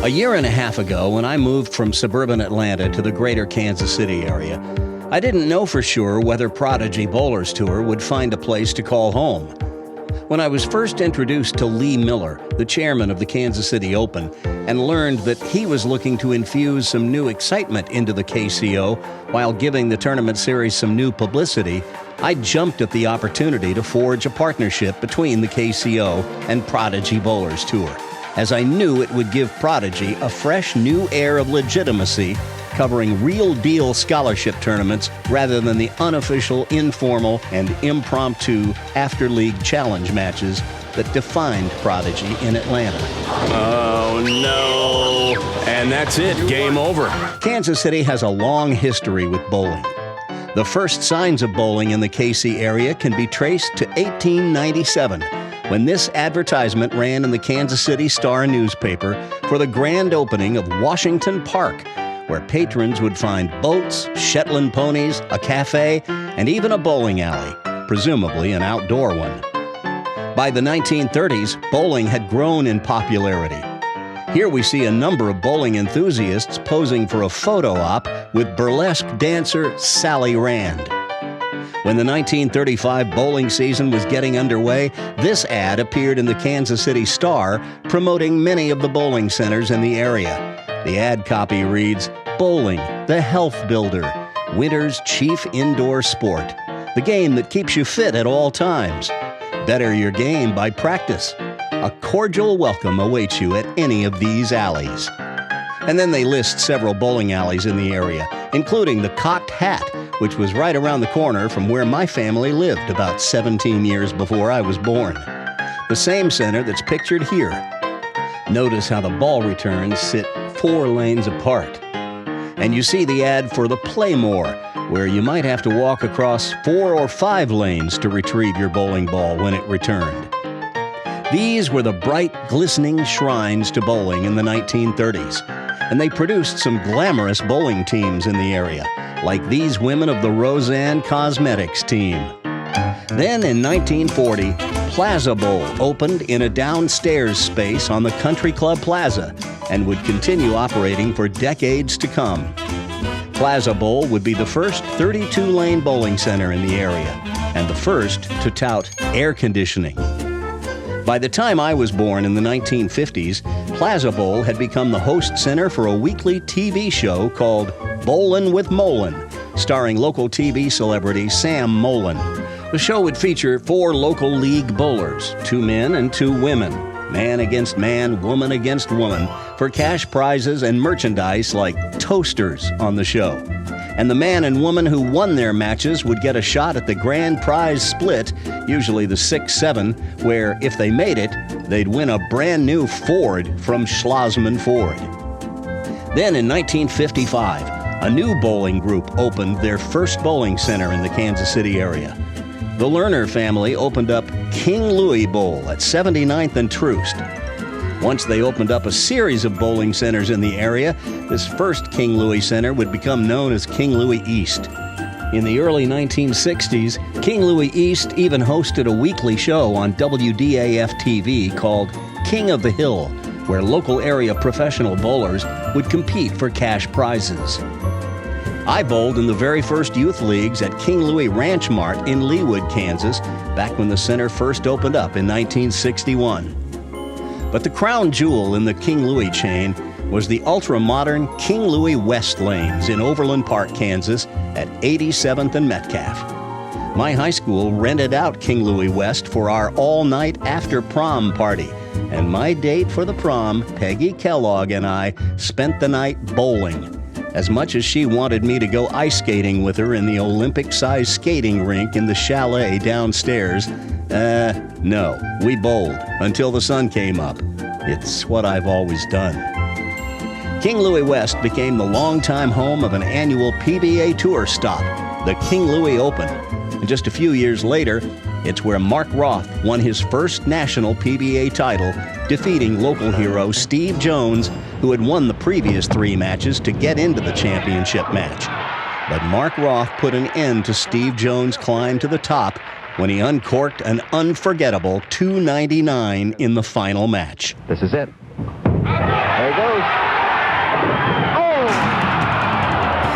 A year and a half ago, when I moved from suburban Atlanta to the greater Kansas City area, I didn't know for sure whether Prodigy Bowlers Tour would find a place to call home. When I was first introduced to Lee Miller, the chairman of the Kansas City Open, and learned that he was looking to infuse some new excitement into the KCO while giving the tournament series some new publicity, I jumped at the opportunity to forge a partnership between the KCO and Prodigy Bowlers Tour, as I knew it would give Prodigy a fresh new air of legitimacy, covering real-deal scholarship tournaments rather than the unofficial, informal, and impromptu after-league challenge matches that defined Prodigy in Atlanta. Oh, no. And that's it. Game over. Kansas City has a long history with bowling. The first signs of bowling in the KC area can be traced to 1897, when this advertisement ran in the Kansas City Star newspaper for the grand opening of Washington Park, where patrons would find boats, Shetland ponies, a cafe, and even a bowling alley, presumably an outdoor one. By the 1930s, bowling had grown in popularity. Here we see a number of bowling enthusiasts posing for a photo op with burlesque dancer Sally Rand. When the 1935 bowling season was getting underway, this ad appeared in the Kansas City Star, promoting many of the bowling centers in the area. The ad copy reads, "Bowling, the health builder, winter's chief indoor sport, the game that keeps you fit at all times. Better your game by practice. A cordial welcome awaits you at any of these alleys." And then they list several bowling alleys in the area, including the Cocked Hat, which was right around the corner from where my family lived about 17 years before I was born. The same center that's pictured here. Notice how the ball returns sit 4 lanes apart. And you see the ad for the Playmore, where you might have to walk across 4 or 5 lanes to retrieve your bowling ball when it returned. These were the bright, glistening shrines to bowling in the 1930s, and they produced some glamorous bowling teams in the area, like these women of the Roseanne Cosmetics team. Then in 1940, Plaza Bowl opened in a downstairs space on the Country Club Plaza and would continue operating for decades to come. Plaza Bowl would be the first 32-lane bowling center in the area and the first to tout air conditioning. By the time I was born in the 1950s, Plaza Bowl had become the host center for a weekly TV show called Bowlin' with Molin, starring local TV celebrity Sam Molin. The show would feature 4 local league bowlers, 2 men and 2 women, man against man, woman against woman, for cash prizes and merchandise like toasters on the show. And the man and woman who won their matches would get a shot at the grand prize split, usually the 6-7, where if they made it, they'd win a brand new Ford from Schlossman Ford. Then in 1955, a new bowling group opened their first bowling center in the Kansas City area. The Lerner family opened up King Louis Bowl at 79th and Troost. Once they opened up a series of bowling centers in the area, this first King Louis Center would become known as King Louis East. In the early 1960s, King Louis East even hosted a weekly show on WDAF-TV called King of the Hill, where local area professional bowlers would compete for cash prizes. I bowled in the very first youth leagues at King Louis Ranch Mart in Leawood, Kansas, back when the center first opened up in 1961. But the crown jewel in the King Louis chain was the ultra-modern King Louis West Lanes in Overland Park, Kansas at 87th and Metcalf. My high school rented out King Louis West for our all-night after-prom party, and my date for the prom, Peggy Kellogg, and I spent the night bowling. As much as she wanted me to go ice skating with her in the Olympic-sized skating rink in the chalet downstairs, no, we bowled until the sun came up. It's what I've always done. King Louis West became the longtime home of an annual PBA Tour stop, the King Louis Open. And just a few years later, it's where Mark Roth won his first national PBA title, defeating local hero Steve Jones, who had won the previous 3 matches to get into the championship match. But Mark Roth put an end to Steve Jones' climb to the top when he uncorked an unforgettable 299 in the final match. This is it. There goes. Oh!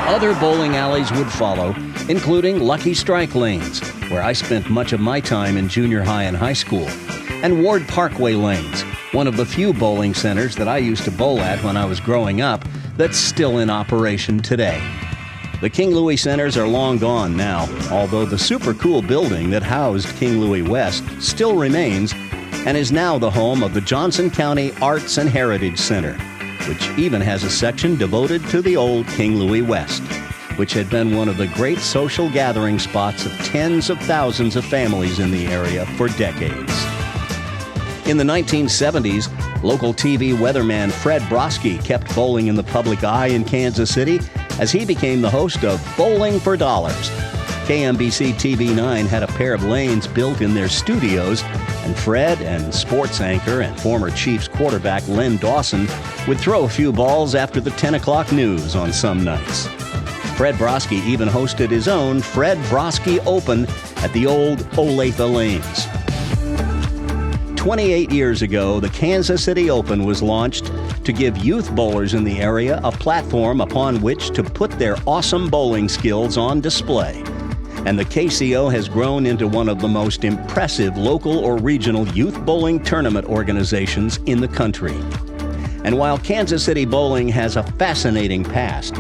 Other bowling alleys would follow, including Lucky Strike Lanes, where I spent much of my time in junior high and high school, and Ward Parkway Lanes, one of the few bowling centers that I used to bowl at when I was growing up that's still in operation today. The King Louis Centers are long gone now, although the super cool building that housed King Louis West still remains and is now the home of the Johnson County Arts and Heritage Center, which even has a section devoted to the old King Louis West, which had been one of the great social gathering spots of tens of thousands of families in the area for decades. In the 1970s, local TV weatherman Fred Broski kept bowling in the public eye in Kansas City as he became the host of Bowling for Dollars. KMBC TV9 had a pair of lanes built in their studios, and Fred and sports anchor and former Chiefs quarterback Len Dawson would throw a few balls after the 10 o'clock news on some nights. Fred Broski even hosted his own Fred Broski Open at the old Olathe Lanes. 28 years ago, the Kansas City Open was launched to give youth bowlers in the area a platform upon which to put their awesome bowling skills on display. And the KCO has grown into one of the most impressive local or regional youth bowling tournament organizations in the country. And while Kansas City bowling has a fascinating past,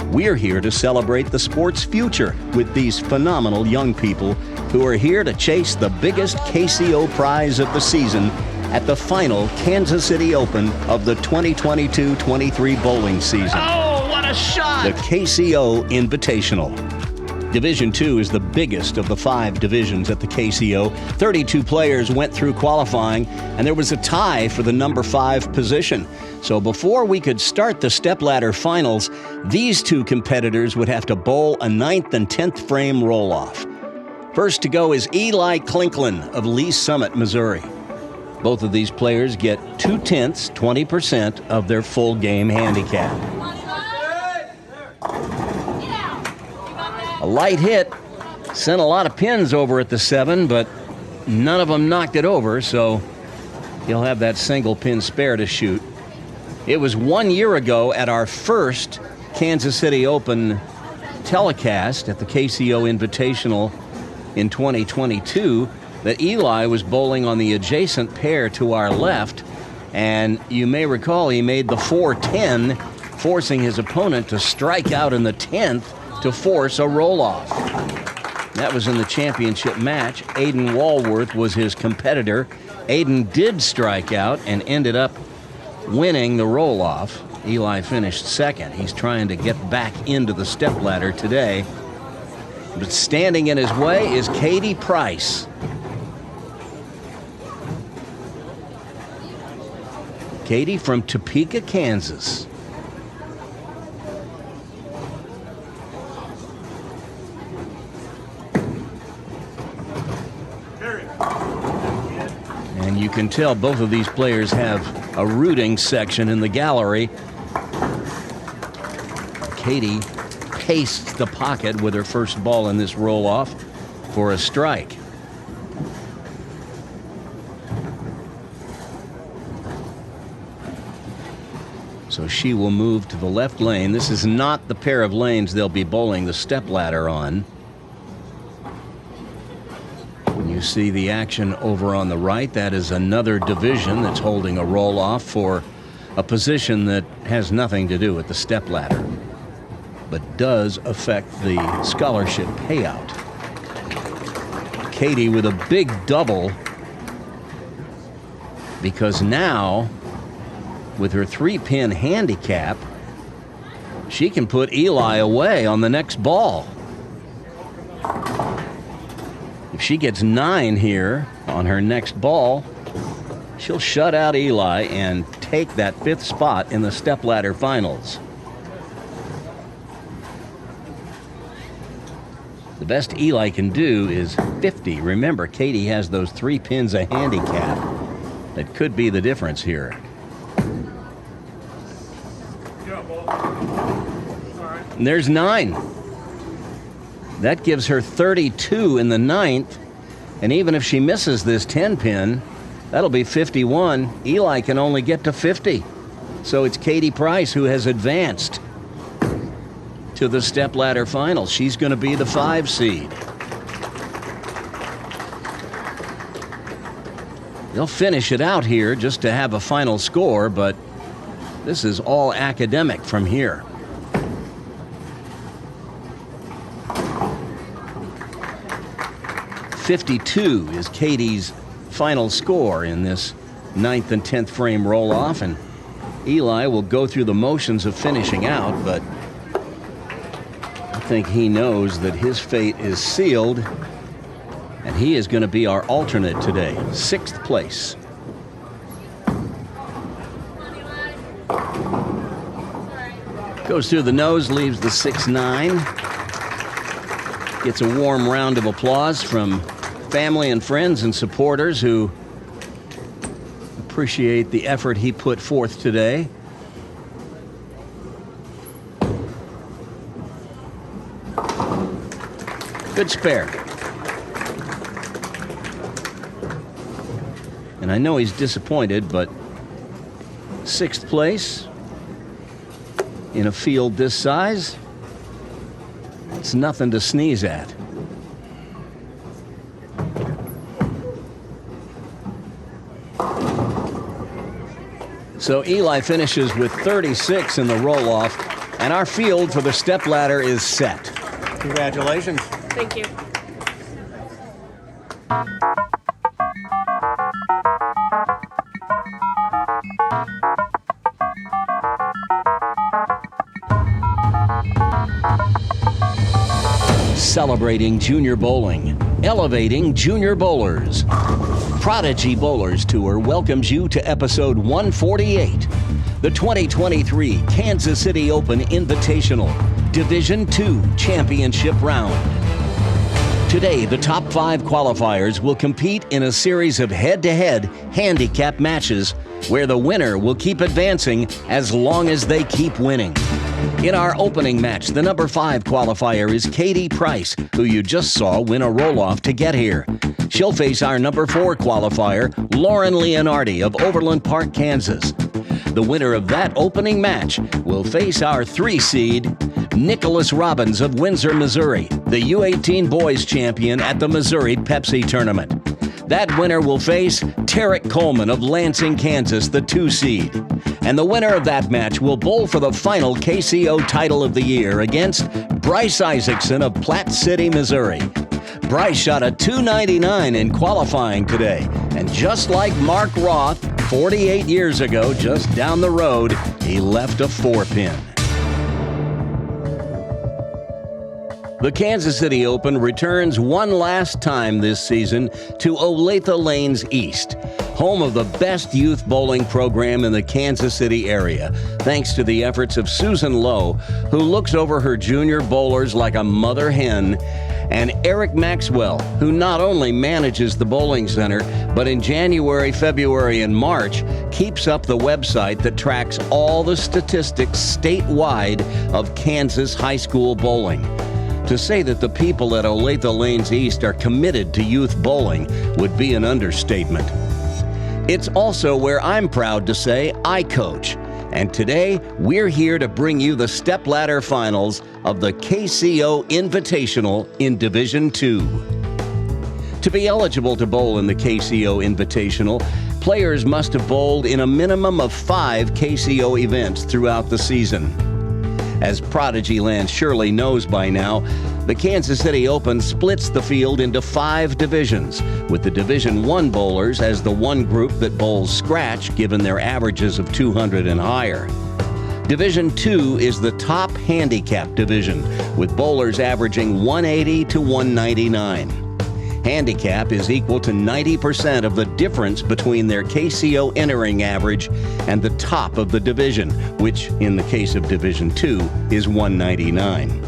we're here to celebrate the sport's future with these phenomenal young people who are here to chase the biggest KCO prize of the season at the final Kansas City Open of the 2022-23 bowling season. Oh, what a shot! The KCO Invitational. Division 2 is the biggest of the 5 divisions at the KCO. 32 players went through qualifying, and there was a tie for the number 5 position. So before we could start the stepladder finals, these 2 competitors would have to bowl a 9th and 10th frame roll-off. First to go is Eli Clinklin of Lee Summit, Missouri. Both of these players get 2/10, 20% of their full game handicap. A light hit sent a lot of pins over at the 7, but none of them knocked it over, so he'll have that single pin spare to shoot. It was 1 year ago at our first Kansas City Open telecast at the KCO Invitational in 2022 that Eli was bowling on the adjacent pair to our left, and you may recall he made the 4-10, forcing his opponent to strike out in the 10th to force a roll-off. That was in the championship match. Aiden Walworth was his competitor. Aiden did strike out and ended up winning the roll-off. Eli finished second. He's trying to get back into the stepladder today. But standing in his way is Katie Price. Katie from Topeka, Kansas. And you can tell both of these players have a rooting section in the gallery. Katie paced the pocket with her first ball in this roll-off for a strike. So she will move to the left lane. This is not the pair of lanes they'll be bowling the stepladder on. When you see the action over on the right, that is another division that's holding a roll-off for a position that has nothing to do with the stepladder, but does affect the scholarship payout. Katie with a big double, because now, with her 3-pin handicap, she can put Eli away on the next ball. If she gets 9 here on her next ball, she'll shut out Eli and take that 5th spot in the stepladder finals. The best Eli can do is 50. Remember, Katie has those 3 pins a handicap. That could be the difference here. And there's 9. That gives her 32 in the 9th. And even if she misses this 10 pin, that'll be 51. Eli can only get to 50. So it's Katie Price who has advanced to the stepladder final. She's going to be the 5 seed. They'll finish it out here just to have a final score, but this is all academic from here. .52 is Katie's final score in this 9th and 10th frame roll-off, and Eli will go through the motions of finishing out, but I think he knows that his fate is sealed, and he is going to be our alternate today, 6th place. Goes through the nose, leaves the 6-9. Gets a warm round of applause from family and friends and supporters who appreciate the effort he put forth today. Good spare. And I know he's disappointed, but 6th place in a field this size, it's nothing to sneeze at. So Eli finishes with 36 in the roll-off, and our field for the stepladder is set. Congratulations. Thank you. Celebrating junior bowling, elevating junior bowlers. Prodigy Bowlers Tour welcomes you to episode 148, the 2023 Kansas City Open Invitational, Division II Championship Round. Today, the top 5 qualifiers will compete in a series of head-to-head handicap matches where the winner will keep advancing as long as they keep winning. In our opening match, the number 5 qualifier is Katie Price, who you just saw win a roll-off to get here. She'll face our number 4 qualifier, Lauren Leonardi of Overland Park, Kansas. The winner of that opening match will face our 3 seed, Nicholas Robbins of Windsor, Missouri, the U18 boys champion at the Missouri Pepsi Tournament. That winner will face Tarek Coleman of Lansing, Kansas, the 2 seed. And the winner of that match will bowl for the final KCO title of the year against Bryce Isaacson of Platte City, Missouri. Bryce shot a .299 in qualifying today, and just like Mark Roth 48 years ago, just down the road, he left a 4-pin. The Kansas City Open returns one last time this season to Olathe Lanes East, home of the best youth bowling program in the Kansas City area, thanks to the efforts of Susan Lowe, who looks over her junior bowlers like a mother hen, and Eric Maxwell, who not only manages the bowling center, but in January, February, and March, keeps up the website that tracks all the statistics statewide of Kansas high school bowling. To say that the people at Olathe Lanes East are committed to youth bowling would be an understatement. It's also where I'm proud to say I coach. And today, we're here to bring you the stepladder finals of the KCO Invitational in Division II. To be eligible to bowl in the KCO Invitational, players must have bowled in a minimum of 5 KCO events throughout the season. As Prodigy Land surely knows by now, the Kansas City Open splits the field into 5 divisions, with the Division I bowlers as the one group that bowls scratch given their averages of 200 and higher. Division II is the top handicap division, with bowlers averaging 180 to 199. Handicap is equal to 90% of the difference between their KCO entering average and the top of the division, which in the case of Division II is 199.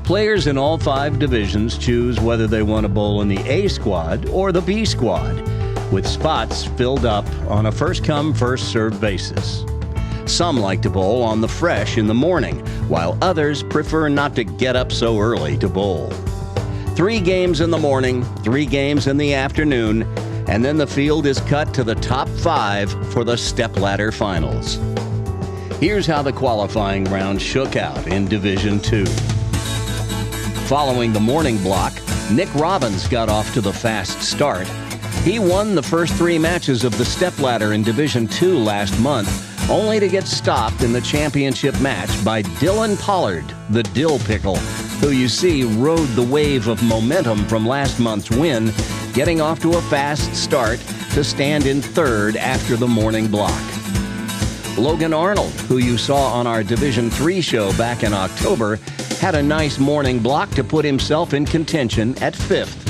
Players in all 5 divisions choose whether they want to bowl in the A squad or the B squad, with spots filled up on a first-come, first-served basis. Some like to bowl on the fresh in the morning, while others prefer not to get up so early to bowl. 3 games in the morning, 3 games in the afternoon, And then the field is cut to the top 5 for the stepladder finals. Here's how the qualifying round shook out in Division II. Following the morning block, Nick Robbins got off to the fast start. He won the first 3 matches of the stepladder in Division II last month, only to get stopped in the championship match by Dylan Pollard, the Dill Pickle, who you see rode the wave of momentum from last month's win, getting off to a fast start to stand in 3rd after the morning block. Logan Arnold, who you saw on our Division III show back in October, had a nice morning block to put himself in contention at 5th.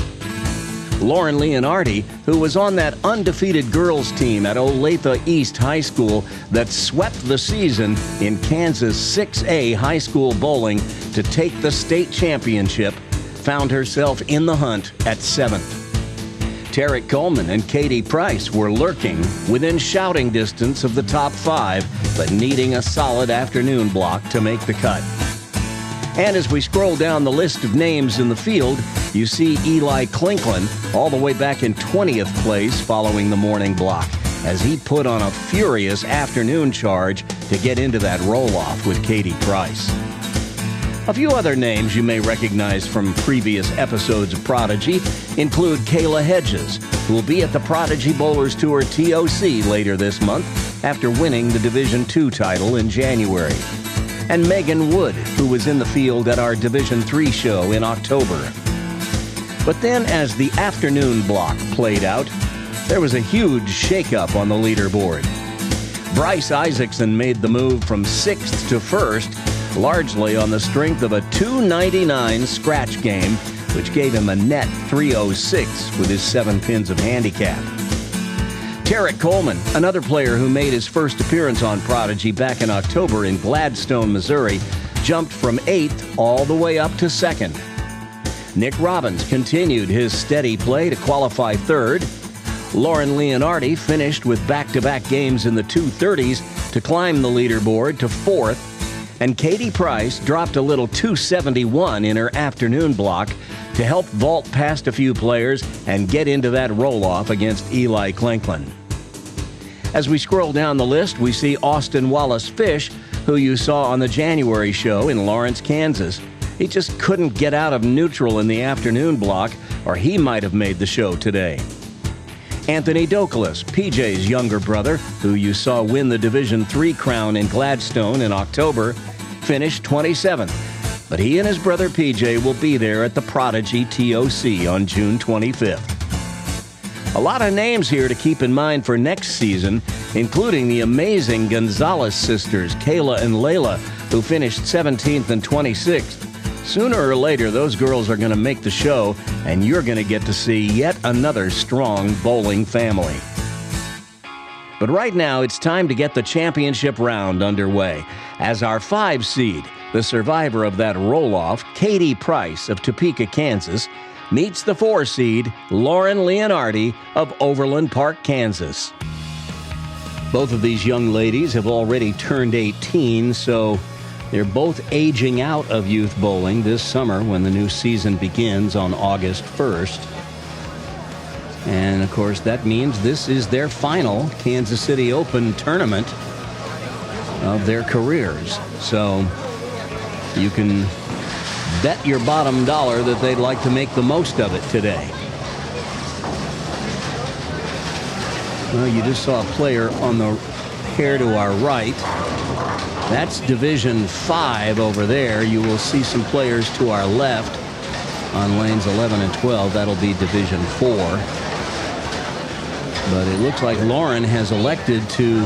Lauren Leonardi, who was on that undefeated girls team at Olathe East High School that swept the season in Kansas 6A high school bowling to take the state championship, found herself in the hunt at 7th. Tarek Coleman and Katie Price were lurking within shouting distance of the top 5, but needing a solid afternoon block to make the cut. And as we scroll down the list of names in the field, you see Eli Clinklin all the way back in 20th place following the morning block, as he put on a furious afternoon charge to get into that roll-off with Katie Price. A few other names you may recognize from previous episodes of Prodigy include Kayla Hedges, who will be at the Prodigy Bowlers Tour TOC later this month after winning the Division II title in January, and Megan Wood, who was in the field at our Division III show in October. But then as the afternoon block played out, there was a huge shakeup on the leaderboard. Bryce Isaacson made the move from 6th to 1st, largely on the strength of a .299 scratch game, which gave him a net .306 with his 7 pins of handicap. Tarek Coleman, another player who made his first appearance on Prodigy back in October in Gladstone, Missouri, jumped from 8th all the way up to 2nd. Nick Robbins continued his steady play to qualify 3rd. Lauren Leonardi finished with back-to-back games in the 230s to climb the leaderboard to 4th. And Katie Price dropped a little .271 in her afternoon block to help vault past a few players and get into that roll-off against Eli Clinklin. As we scroll down the list, we see Austin Wallace Fish, who you saw on the January show in Lawrence, Kansas. He just couldn't get out of neutral in the afternoon block, or he might have made the show today. Anthony Douglas, PJ's younger brother, who you saw win the Division III crown in Gladstone in October, finished 27th. But he and his brother PJ will be there at the Prodigy TOC on June 25th. A lot of names here to keep in mind for next season, including the amazing Gonzalez sisters, Kayla and Layla, who finished 17th and 26th. Sooner or later, those girls are going to make the show, and you're going to get to see yet another strong bowling family. But right now, it's time to get the championship round underway, as our 5 seed, the survivor of that roll-off, Katie Price of Topeka, Kansas, meets the 4 seed, Lauren Leonardi of Overland Park, Kansas. Both of these young ladies have already turned 18, so they're both aging out of youth bowling this summer when the new season begins on August 1st. And, of course, that means this is their final Kansas City Open tournament of their careers. So you can bet your bottom dollar that they'd like to make the most of it today. Well, you just saw a player on the pair to our right. That's Division 5 over there. You will see some players to our left on lanes 11 and 12. That'll be Division 4. But it looks like Lauren has elected to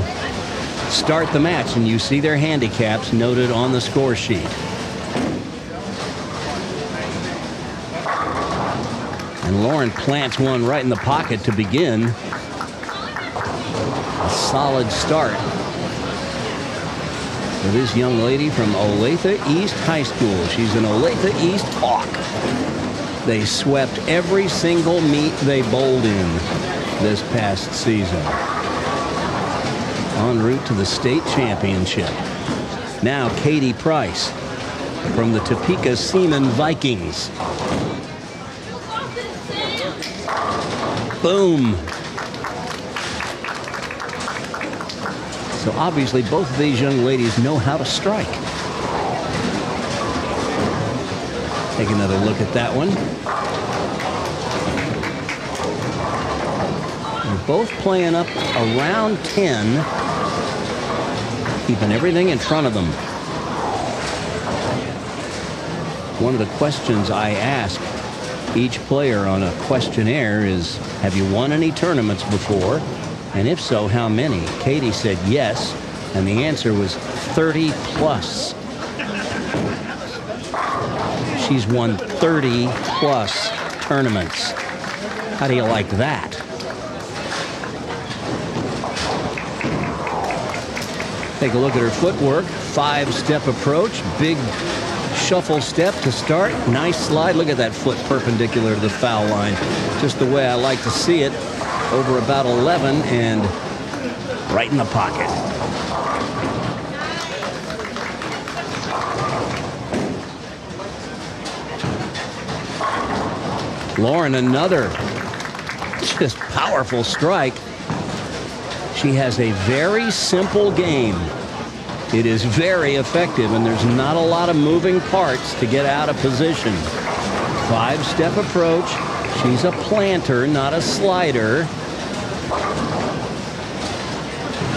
start the match, and you see their handicaps noted on the score sheet. And Lauren plants one right in the pocket to begin. A solid start for this young lady from Olathe East High School. She's an Olathe East Hawk. They swept every single meet they bowled in this past season, en route to the state championship. Now Katie Price from the Topeka Seaman Vikings. Boom. So obviously both of these young ladies know how to strike. Take another look at that one. They're both playing up around 10, keeping everything in front of them. One of the questions I ask each player on a questionnaire is, have you won any tournaments before? And if so, how many? Katie said yes, and the answer was 30 plus. She's won 30 plus tournaments. How do you like that? Take a look at her footwork. 5-step approach, big shuffle step to start. Nice slide. Look at that foot perpendicular to the foul line. Just the way I like to see it. Over about 11 and right in the pocket. Lauren, another just powerful strike. She has a very simple game. It is very effective, and there's not a lot of moving parts to get out of position. 5-step approach. She's a planter, not a slider.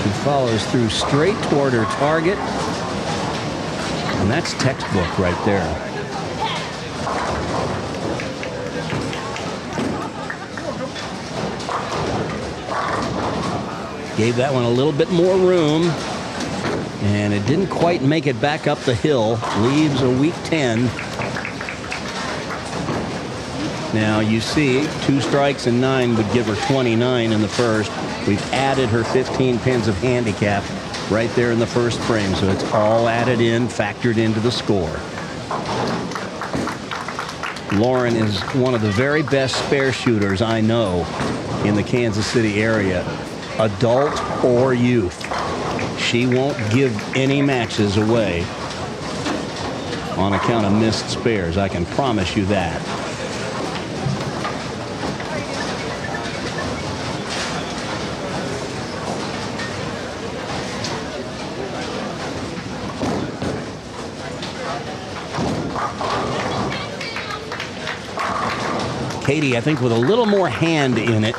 She follows through straight toward her target. And that's textbook right there. Gave that one a little bit more room. And it didn't quite make it back up the hill. Leaves a weak 10. Now you see 2 strikes and 9 would give her 29 in the first. We've added her 15 pins of handicap right there in the first frame. So it's all added in, factored into the score. Lauren is one of the very best spare shooters I know in the Kansas City area, adult or youth. She won't give any matches away on account of missed spares. I can promise you that. Katie, I think, with a little more hand in it.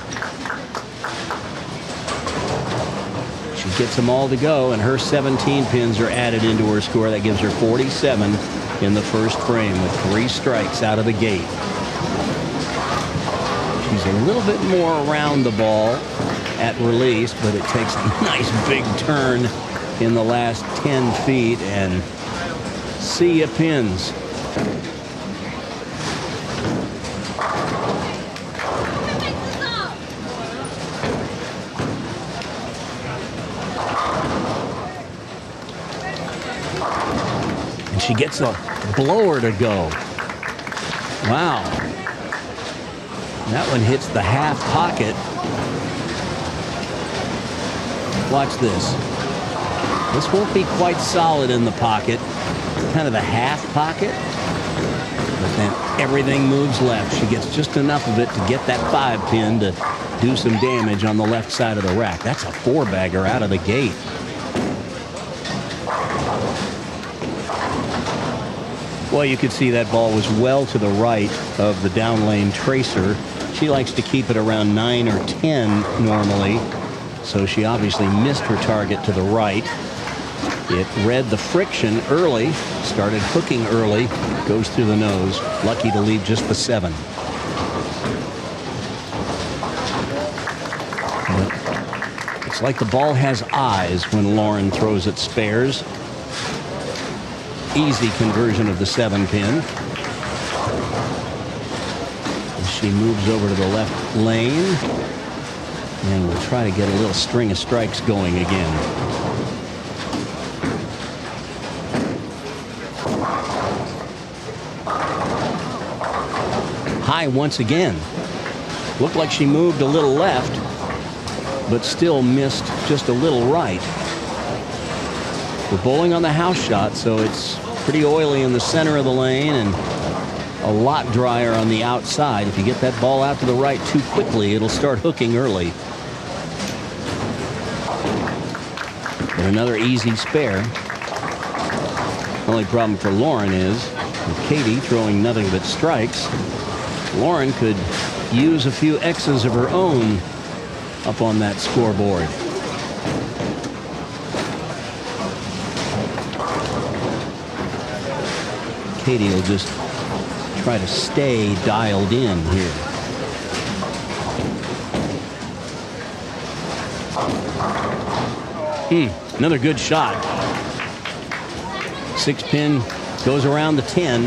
Gets them all to go, and her 17 pins are added into her score. That gives her 47 in the first frame with 3 strikes out of the gate. She's a little bit more around the ball at release, but it takes a nice big turn in the last 10 feet, and see ya pins. She gets a blower to go. Wow. That one hits the half pocket. Watch this. This won't be quite solid in the pocket. Kind of the half pocket. But then everything moves left. She gets just enough of it to get that 5 pin to do some damage on the left side of the rack. That's a 4-bagger out of the gate. Well, you could see that ball was well to the right of the down lane tracer. She likes to keep it around 9 or 10 normally, so she obviously missed her target to the right. It read the friction early, started hooking early, goes through the nose. Lucky to leave just the 7. But it's like the ball has eyes when Lauren throws at spares. Easy conversion of the 7 pin. She moves over to the left lane, and we'll try to get a little string of strikes going again. High once again. Looked like she moved a little left, but still missed just a little right. We're bowling on the house shot, so it's pretty oily in the center of the lane and a lot drier on the outside. If you get that ball out to the right too quickly, it'll start hooking early. But another easy spare. Only problem for Lauren is, with Katie throwing nothing but strikes, Lauren could use a few X's of her own up on that scoreboard. Katie will just try to stay dialed in here. Another good shot. 6-pin goes around the 10.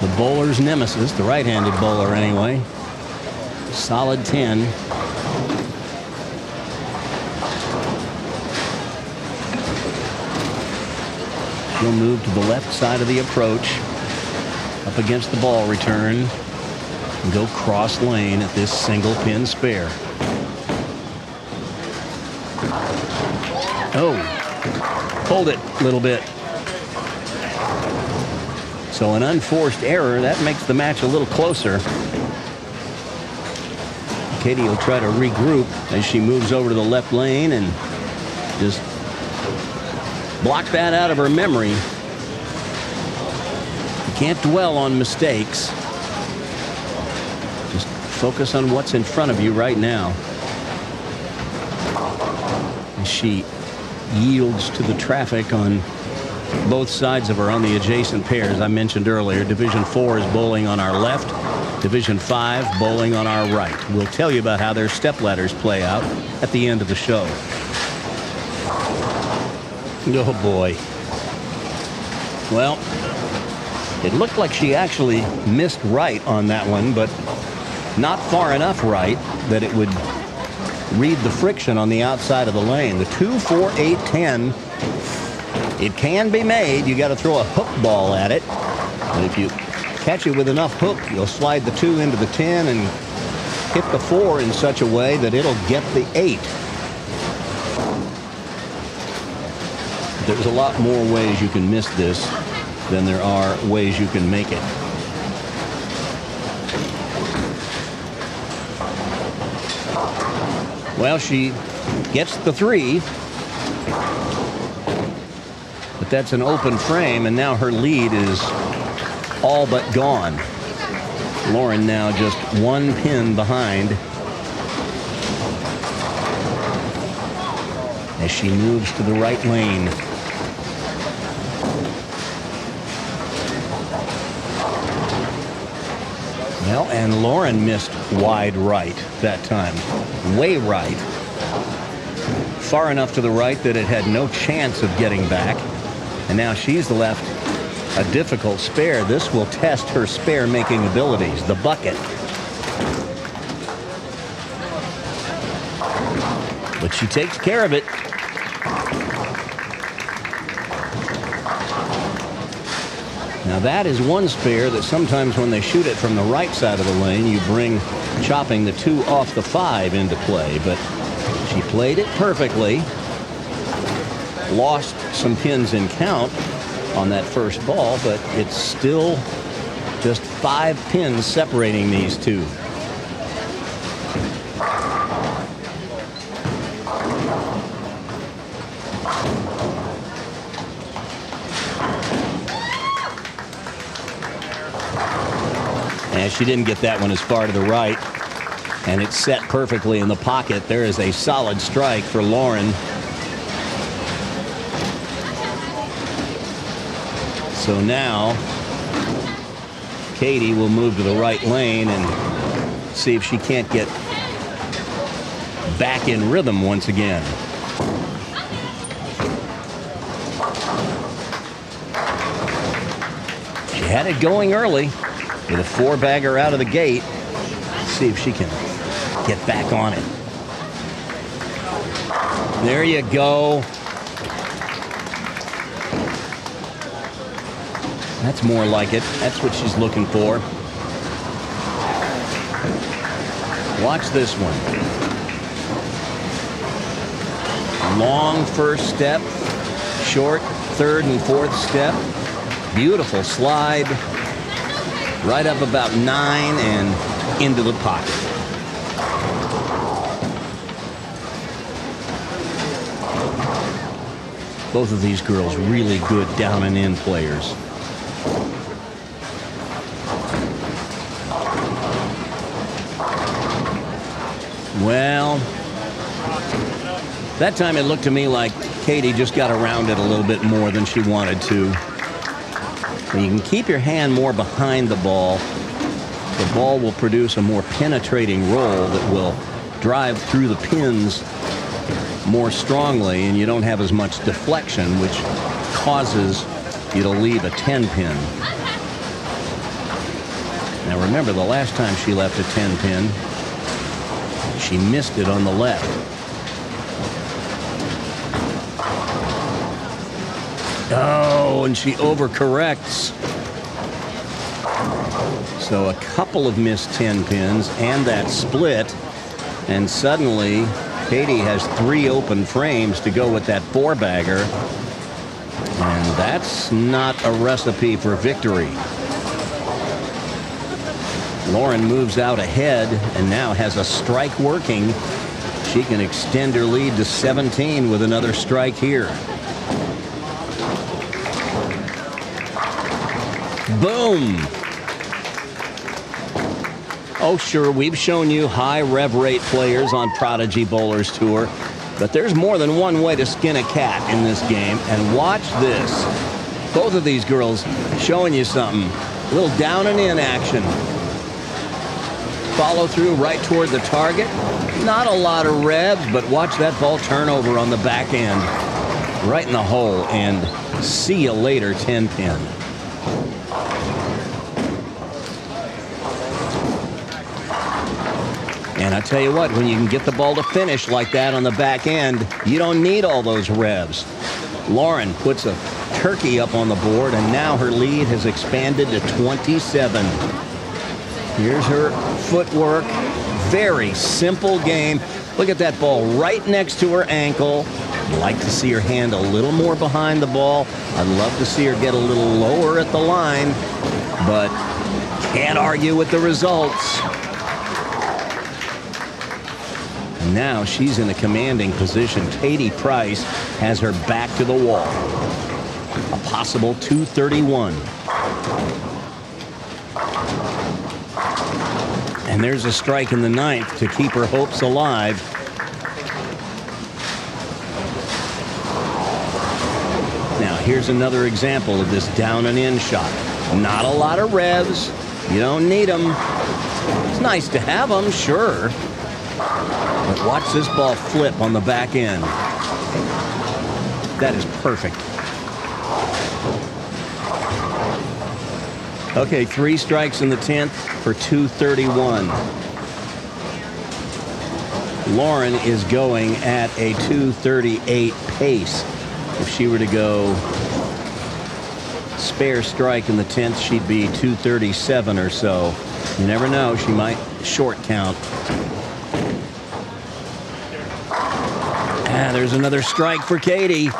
The bowler's nemesis, the right-handed bowler anyway. Solid 10. She'll move to the left side of the approach, up against the ball return, and go cross lane at this single pin spare. Oh, hold it a little bit. So an unforced error, that makes the match a little closer. Katie will try to regroup as she moves over to the left lane and just block that out of her memory. You can't dwell on mistakes. Just focus on what's in front of you right now. And she yields to the traffic on both sides of her on the adjacent pairs. I mentioned earlier, Division 4 is bowling on our left, Division 5 bowling on our right. We'll tell you about how their stepladders play out at the end of the show. Oh boy. Well, it looked like she actually missed right on that one, but not far enough right that it would read the friction on the outside of the lane. The 2, 4, 8, 10. It can be made. You got to throw a hook ball at it. But if you catch it with enough hook, you'll slide the 2 into the 10 and hit the 4 in such a way that it'll get the 8. There's a lot more ways you can miss this than there are ways you can make it. Well, she gets the 3. But that's an open frame, and now her lead is all but gone. Lauren now just 1 pin behind as she moves to the right lane. Well, and Lauren missed wide right that time. Way right. Far enough to the right that it had no chance of getting back. And now she's left a difficult spare. This will test her spare making abilities, the bucket. But she takes care of it. Now that is one spare that sometimes when they shoot it from the right side of the lane, you bring chopping the 2 off the 5 into play. But she played it perfectly. Lost some pins in count on that first ball, but it's still just 5 pins separating these two. And she didn't get that one as far to the right, and it's set perfectly in the pocket. There is a solid strike for Lauren. So now Katie will move to the right lane and see if she can't get back in rhythm once again. She had it going early with a 4-bagger out of the gate. Let's see if she can get back on it. There you go. That's more like it. That's what she's looking for. Watch this one. Long first step, short third and fourth step. Beautiful slide. Right up about 9 and into the pocket. Both of these girls really good down and in players. Well, that time it looked to me like Katie just got around it a little bit more than she wanted to. When you can keep your hand more behind the ball will produce a more penetrating roll that will drive through the pins more strongly, and you don't have as much deflection, which causes you to leave a 10-pin. Now remember, the last time she left a 10-pin, she missed it on the left. Oh, and she overcorrects. So a couple of missed 10-pins and that split, and suddenly Katie has 3 open frames to go with that 4-bagger, and that's not a recipe for victory. Lauren moves out ahead and now has a strike working. She can extend her lead to 17 with another strike here. Boom! Oh, sure, we've shown you high rev rate players on Prodigy Bowlers Tour, but there's more than one way to skin a cat in this game, and watch this. Both of these girls showing you something. A little down and in action. Follow through right toward the target. Not a lot of revs, but watch that ball turn over on the back end. Right in the hole, and see you later 10-pin. And I tell you what, when you can get the ball to finish like that on the back end, you don't need all those revs. Lauren puts a turkey up on the board, and now her lead has expanded to 27. Here's her footwork. Very simple game. Look at that ball right next to her ankle. I'd like to see her hand a little more behind the ball. I'd love to see her get a little lower at the line, but can't argue with the results. And now she's in a commanding position. Katie Price has her back to the wall. A possible 231. And there's a strike in the 9th to keep her hopes alive. Now here's another example of this down and in shot. Not a lot of revs. You don't need them. It's nice to have them, sure. But watch this ball flip on the back end. That is perfect. Okay, 3 strikes in the 10th for 231. Lauren is going at a 238 pace. If she were to go spare strike in the 10th, she'd be 237 or so. You never know, she might short count. There's another strike for Katie.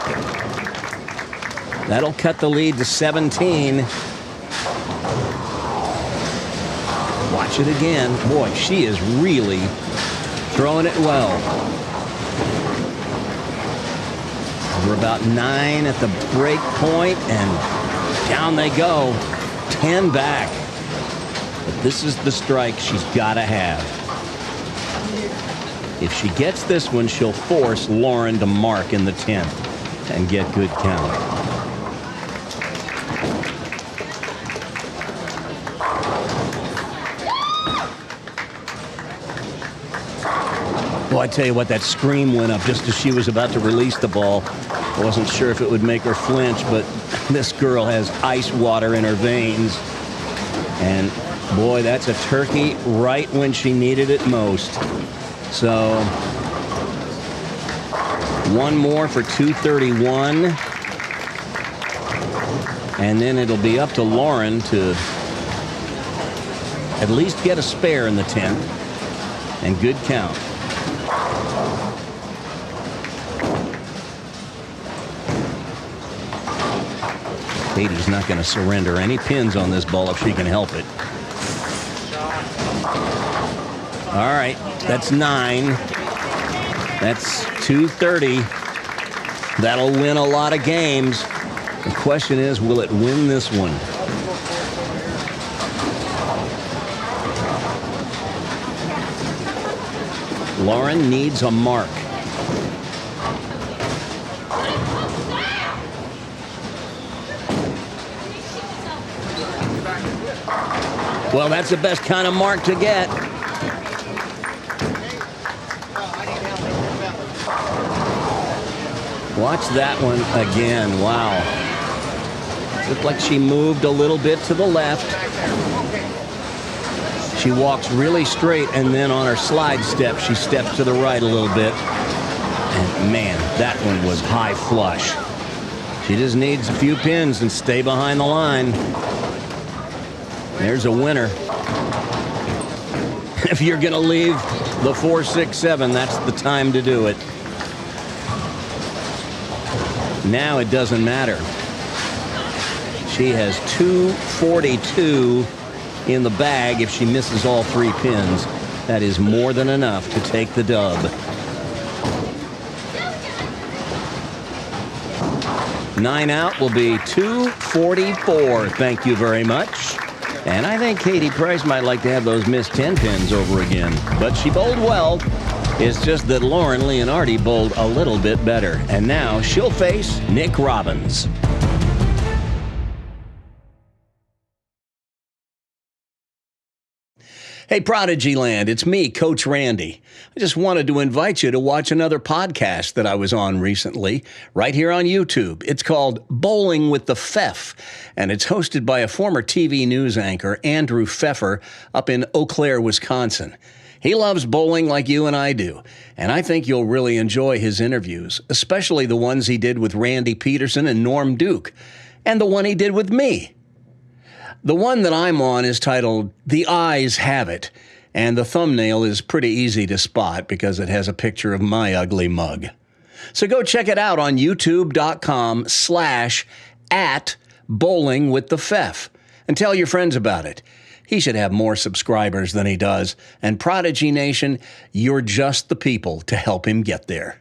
That'll cut the lead to 17. Watch it again. Boy, she is really throwing it well. We're about 9 at the break point, and down they go. 10 back. But this is the strike she's got to have. If she gets this one, she'll force Lauren to mark in the 10th and get good count. Well, I tell you what, that scream went up just as she was about to release the ball. I wasn't sure if it would make her flinch, but this girl has ice water in her veins. And boy, that's a turkey right when she needed it most. So, one more for 231. And then it'll be up to Lauren to at least get a spare in the 10th. And good count. Katie's not going to surrender any pins on this ball if she can help it. All right, that's 9. That's 230. That'll win a lot of games. The question is, will it win this one? Lauren needs a mark. Well, that's the best kind of mark to get. Watch that one again. Wow. Looked like she moved a little bit to the left. She walks really straight, and then on her slide step, she steps to the right a little bit. And man, that one was high flush. She just needs a few pins and stay behind the line. There's a winner. If you're going to leave the 4-6-7, that's the time to do it. Now it doesn't matter. She has 242 in the bag. If she misses all 3 pins, that is more than enough to take the dub. 9 out will be 244. Thank you very much. And I think Katie Price might like to have those missed 10 pins over again. But she bowled well. It's just that Lauren Leonardi bowled a little bit better. And now she'll face Nick Robbins. Hey, Prodigy Land, it's me, Coach Randy. I just wanted to invite you to watch another podcast that I was on recently, right here on YouTube. It's called Bowling with the Pfeff, and it's hosted by a former TV news anchor, Andrew Pfeffer, up in Eau Claire, Wisconsin. He loves bowling like you and I do, and I think you'll really enjoy his interviews, especially the ones he did with Randy Peterson and Norm Duke, and the one he did with me. The one that I'm on is titled The Eyes Have It, and the thumbnail is pretty easy to spot because it has a picture of my ugly mug. So go check it out on youtube.com/@bowlingwiththepfeff and tell your friends about it. He should have more subscribers than he does, and Prodigy Nation, you're just the people to help him get there.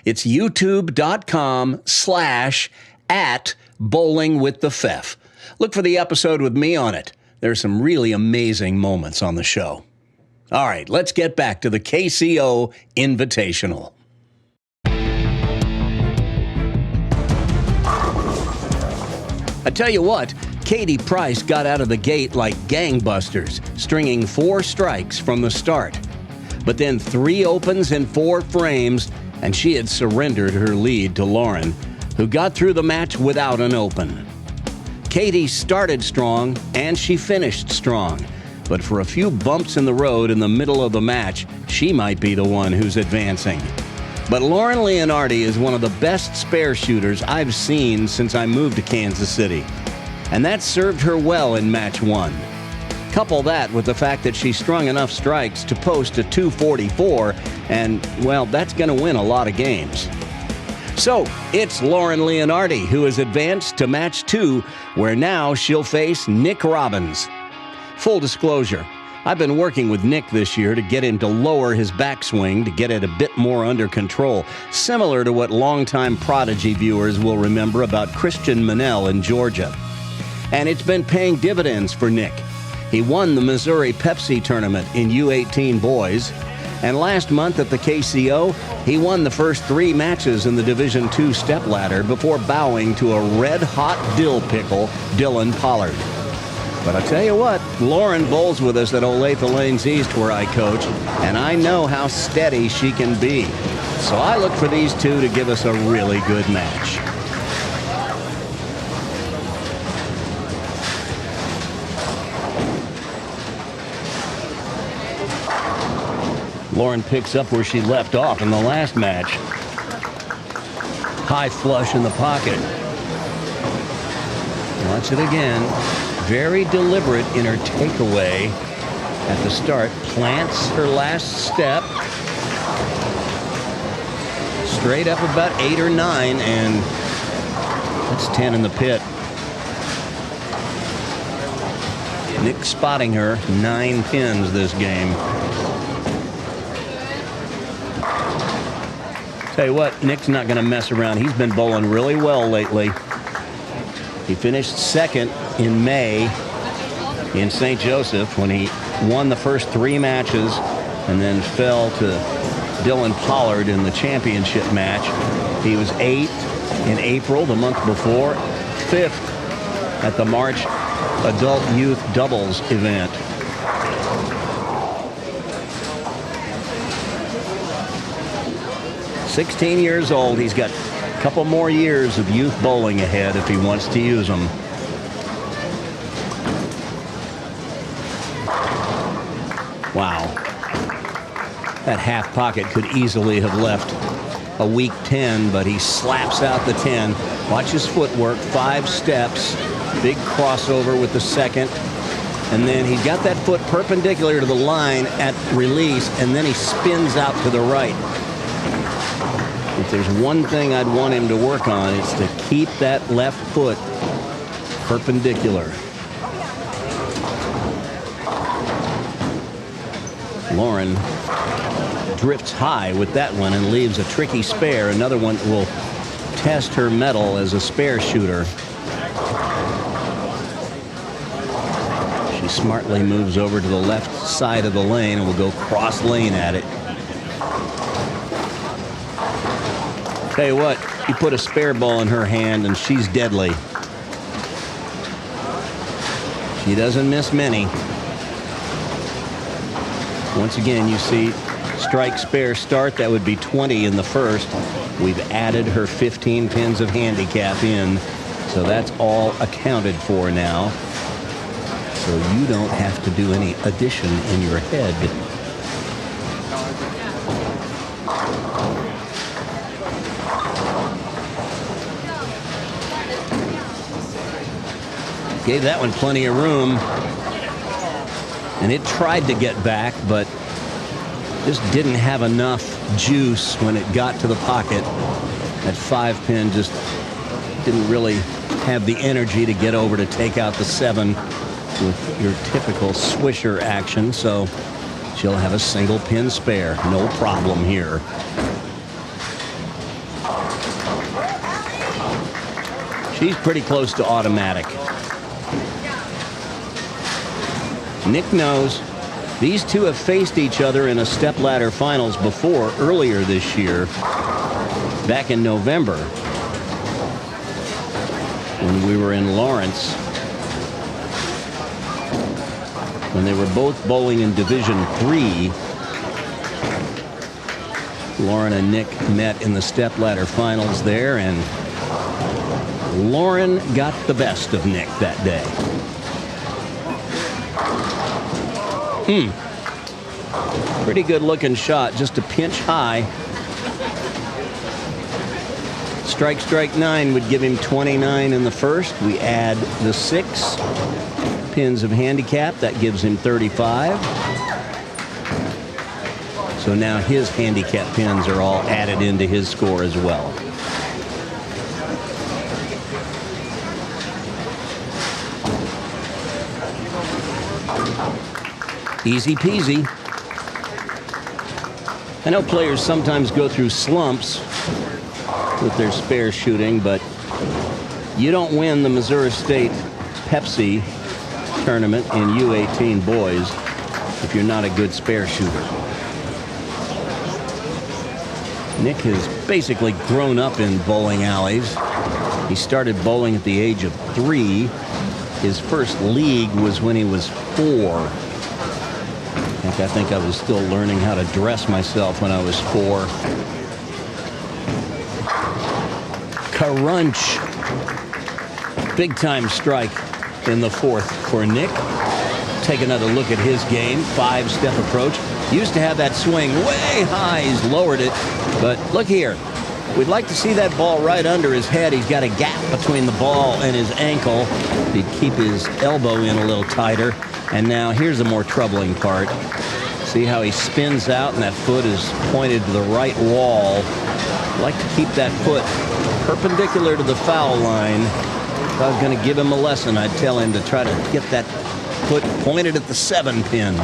It's youtube.com/@bowlingwiththepfeff. Look for the episode with me on it. There's some really amazing moments on the show. All right, let's get back to the KCO Invitational. I tell you what, Katie Price got out of the gate like gangbusters, stringing 4 strikes from the start. But then 3 opens in 4 frames, and she had surrendered her lead to Lauren, who got through the match without an open. Katie started strong, and she finished strong. But for a few bumps in the road in the middle of the match, she might be the one who's advancing. But Lauren Leonardi is one of the best spare shooters I've seen since I moved to Kansas City. And that served her well in match 1. Couple that with the fact that she strung enough strikes to post a 244, and, well, that's going to win a lot of games. So, it's Lauren Leonardi who has advanced to match 2, where now she'll face Nick Robbins. Full disclosure, I've been working with Nick this year to get him to lower his backswing to get it a bit more under control, similar to what longtime Prodigy viewers will remember about Christian Manel in Georgia. And it's been paying dividends for Nick. He won the Missouri Pepsi tournament in U18 boys, and last month at the KCO, he won the first 3 matches in the Division II stepladder before bowing to a red-hot dill pickle, Dylan Pollard. But I tell you what, Lauren bowls with us at Olathe Lanes East where I coach, and I know how steady she can be. So I look for these two to give us a really good match. Lauren picks up where she left off in the last match. High flush in the pocket. Watch it again. Very deliberate in her takeaway at the start. Plants her last step. Straight up about 8 or 9, and that's 10 in the pit. Nick spotting her 9 pins this game. Tell you what, Nick's not going to mess around. He's been bowling really well lately. He finished second in May in St. Joseph when he won the first 3 matches and then fell to Dylan Pollard in the championship match. He was 8th in April, the month before, 5th at the March Adult Youth Doubles event. "16 years old. He's got a couple more years of youth bowling ahead if he wants to use them." Wow. That half pocket could easily have left a weak 10, but he slaps out the 10. Watch his footwork, 5 steps, big crossover with the second, and then he got that foot perpendicular to the line at release, and then he spins out to the right. If there's one thing I'd want him to work on, it's to keep that left foot perpendicular. Lauren drifts high with that one and leaves a tricky spare. Another one that will test her mettle as a spare shooter. She smartly moves over to the left side of the lane and will go cross lane at it. Tell you what, you put a spare ball in her hand and she's deadly. She doesn't miss many. Once again, you see strike spare start. That would be 20 in the first. We've added her 15 pins of handicap in, so that's all accounted for now. So you don't have to do any addition in your head. Gave that one plenty of room, and it tried to get back, but just didn't have enough juice when it got to the pocket. That 5-pin just didn't really have the energy to get over to take out the 7 with your typical swisher action, so she'll have a single pin spare. No problem here. She's pretty close to automatic. Nick knows these two have faced each other in a stepladder finals before, earlier this year, back in November, when we were in Lawrence, when they were both bowling in Division III. Lauren and Nick met in the stepladder finals there, and Lauren got the best of Nick that day. Pretty good looking shot, just a pinch high. Strike 9 would give him 29 in the first. We add the 6 pins of handicap. That gives him 35. So now his handicap pins are all added into his score as well. Easy peasy. I know players sometimes go through slumps with their spare shooting, but you don't win the Missouri State Pepsi tournament in U18 boys if you're not a good spare shooter. Nick has basically grown up in bowling alleys. He started bowling at the age of 3. His first league was when he was 4. I think I was still learning how to dress myself when I was 4. Crunch. Big time strike in the 4th for Nick. Take another look at his game. 5-step approach. Used to have that swing way high. He's lowered it. But look here. We'd like to see that ball right under his head. He's got a gap between the ball and his ankle. He'd keep his elbow in a little tighter. And now here's the more troubling part. See how he spins out and that foot is pointed to the right wall. I'd like to keep that foot perpendicular to the foul line. If I was going to give him a lesson, I'd tell him to try to get that foot pointed at the 7-pin.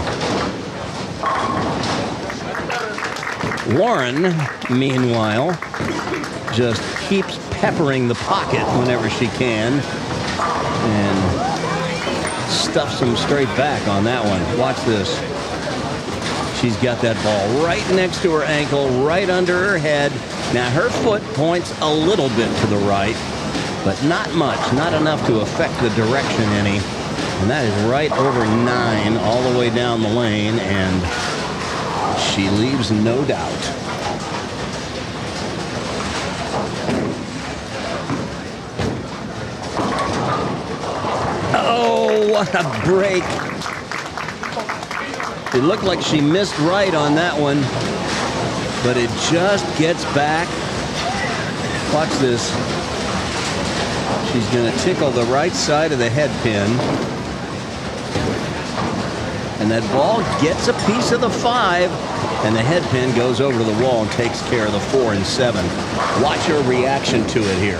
Lauren, meanwhile, just keeps peppering the pocket whenever she can and stuffs them straight back on that one. Watch this. She's got that ball right next to her ankle, right under her head. Now her foot points a little bit to the right, but not much, not enough to affect the direction any. And that is right over 9 all the way down the lane, and she leaves no doubt. Oh, what a break. It looked like she missed right on that one, but it just gets back. Watch this. She's going to tickle the right side of the head pin. And that ball gets a piece of the 5, and the head pin goes over to the wall and takes care of the 4 and 7. Watch her reaction to it here.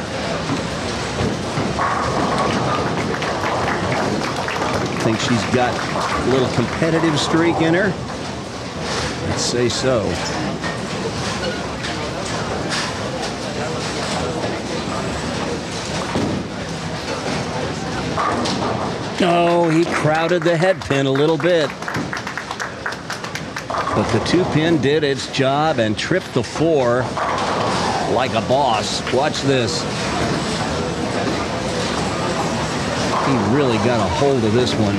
I think she's got a little competitive streak in her. Let's say so. Oh, he crowded the head pin a little bit. But the 2-pin did its job and tripped the 4 like a boss. Watch this. He really got a hold of this one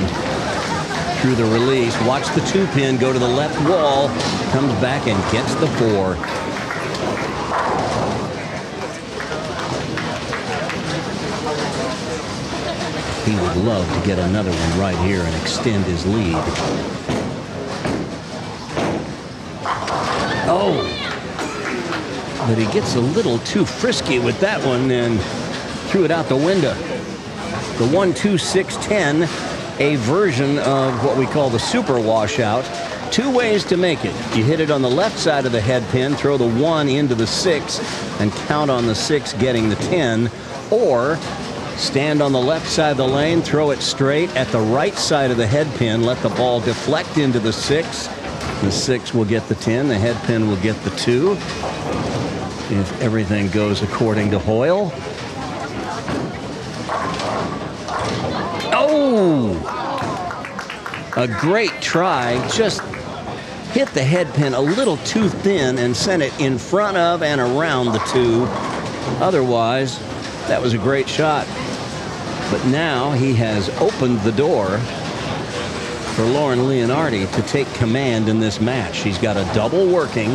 through the release. Watch the 2-pin go to the left wall, comes back and gets the 4. He would love to get another one right here and extend his lead. Oh, but he gets a little too frisky with that one and threw it out the window. The 1-2-6-10, a version of what we call the super washout. 2 ways to make it. You hit it on the left side of the head pin, throw the 1 into the 6, and count on the 6 getting the 10. Or stand on the left side of the lane, throw it straight at the right side of the head pin, let the ball deflect into the 6. The 6 will get the 10, the head pin will get the 2. If everything goes according to Hoyle. Oh! A great try. Just hit the head pin a little too thin and sent it in front of and around the 2. Otherwise, that was a great shot. But now he has opened the door for Lauren Leonardi to take command in this match. She's got a double working.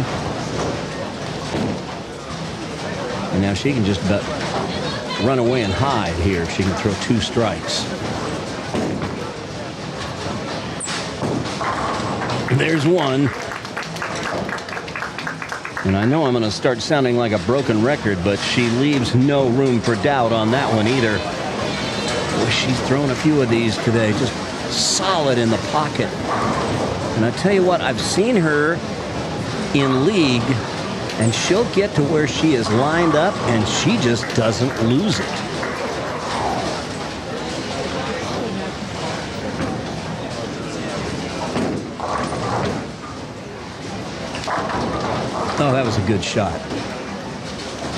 And now she can just about run away and hide here. She can throw 2 strikes. There's 1. And I know I'm going to start sounding like a broken record, but she leaves no room for doubt on that one either. Boy, she's thrown a few of these today, just solid in the pocket. And I tell you what, I've seen her in league, and she'll get to where she is lined up, and she just doesn't lose it. Oh, that was a good shot.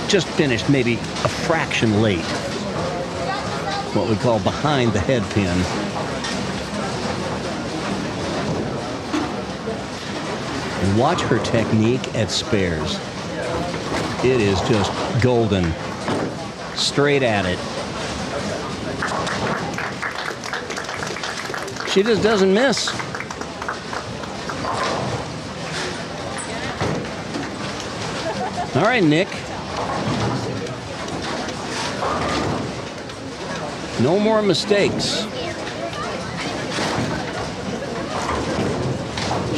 Just finished maybe a fraction late. What we call behind the head pin. And watch her technique at spares. It is just golden. Straight at it. She just doesn't miss. All right, Nick. No more mistakes.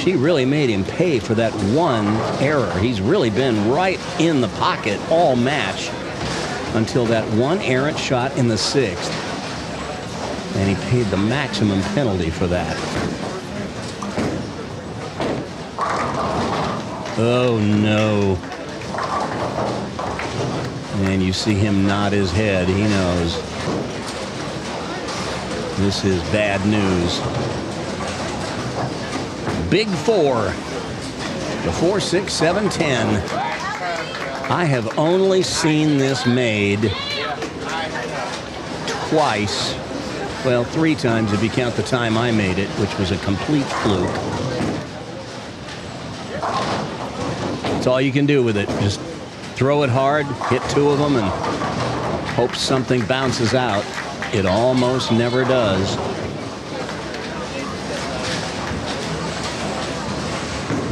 She really made him pay for that 1 error. He's really been right in the pocket all match until that 1 errant shot in the 6th. And he paid the maximum penalty for that. Oh, no. And you see him nod his head. He knows. This is bad news. Big 4. The 4, 6, 7, 10. I have only seen this made twice. Well, 3 times if you count the time I made it, which was a complete fluke. That's all you can do with it. Just throw it hard, hit 2 of them, and hope something bounces out. It almost never does.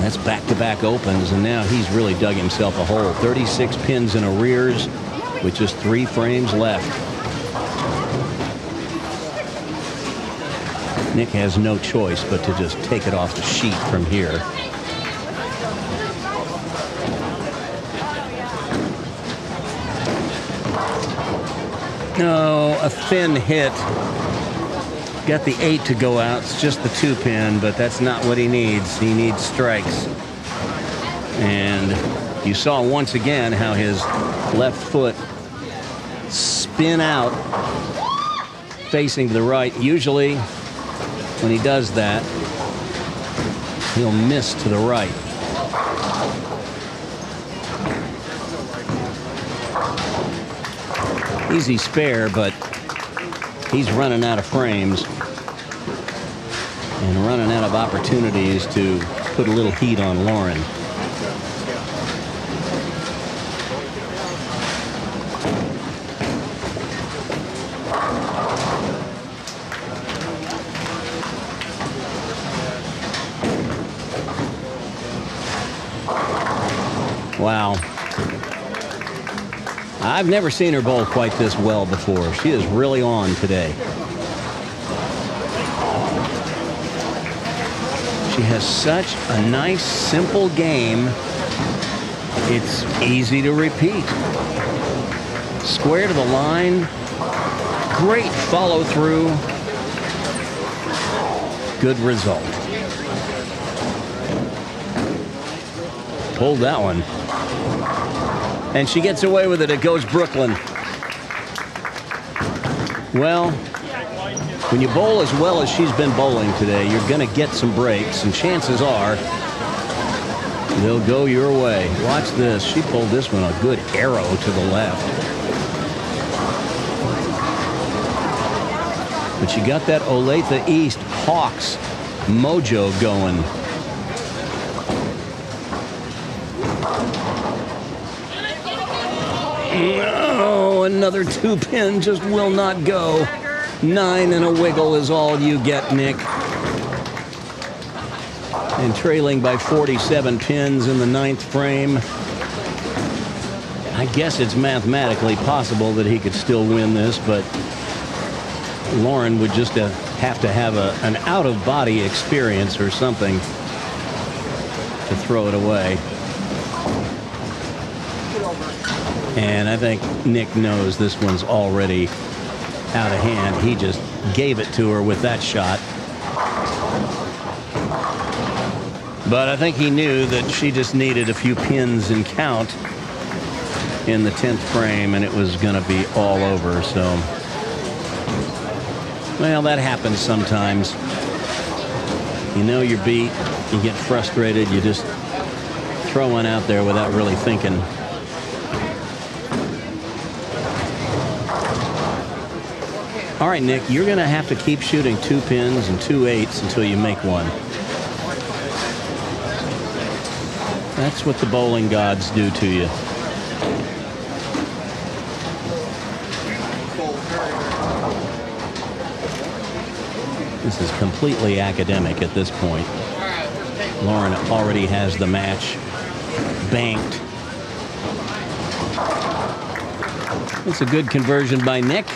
That's back-to-back opens, and now he's really dug himself a hole. 36 pins in arrears with just 3 frames left. Nick has no choice but to just take it off the sheet from here. No, a thin hit. Got the 8 to go out. It's just the 2 pin, but that's not what he needs. He needs strikes. And you saw once again how his left foot spin out facing to the right. Usually when he does that, he'll miss to the right. Easy spare, but he's running out of frames and running out of opportunities to put a little heat on Lauren. Wow. I've never seen her bowl quite this well before. She is really on today. She has such a nice, simple game. It's easy to repeat. Square to the line. Great follow through. Good result. Pulled that one. And she gets away with it. It goes Brooklyn. Well, when you bowl as well as she's been bowling today, you're going to get some breaks, and chances are they'll go your way. Watch this. She pulled this one a good arrow to the left. But she got that Olathe East Hawks mojo going. Oh, another 2 pin just will not go. 9 and a wiggle is all you get, Nick. And trailing by 47 pins in the 9th frame. I guess it's mathematically possible that he could still win this, but Lauren would just have to have an out-of-body experience or something to throw it away. And I think Nick knows this one's already out of hand. He just gave it to her with that shot. But I think he knew that she just needed a few pins and count in the 10th frame, and it was going to be all over. So, well, that happens sometimes. You know you're beat, you get frustrated, you just throw one out there without really thinking. All right, Nick, you're going to have to keep shooting 2 pins and 2 8s until you make one. That's what the bowling gods do to you. This is completely academic at this point. Lauren already has the match banked. It's a good conversion by Nick.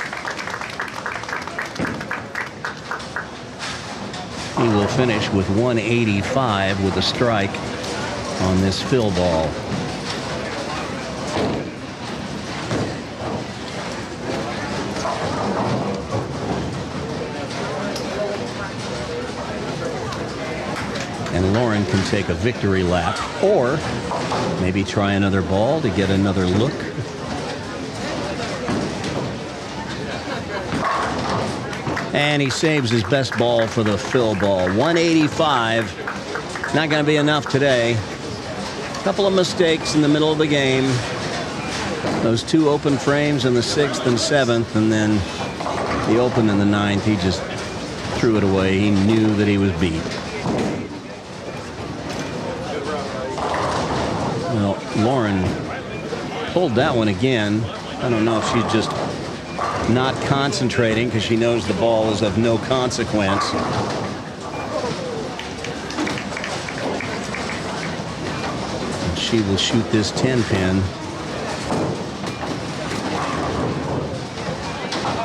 He will finish with 185 with a strike on this fill ball. And Lauren can take a victory lap, or maybe try another ball to get another look. And he saves his best ball for the fill ball. 185. Not going to be enough today. Couple of mistakes in the middle of the game. Those two open frames in the 6th and 7th, and then the open in the 9th. He just threw it away. He knew that he was beat. Well, Lauren pulled that one again. I don't know if she's just not concentrating because she knows the ball is of no consequence. She will shoot this 10-pin.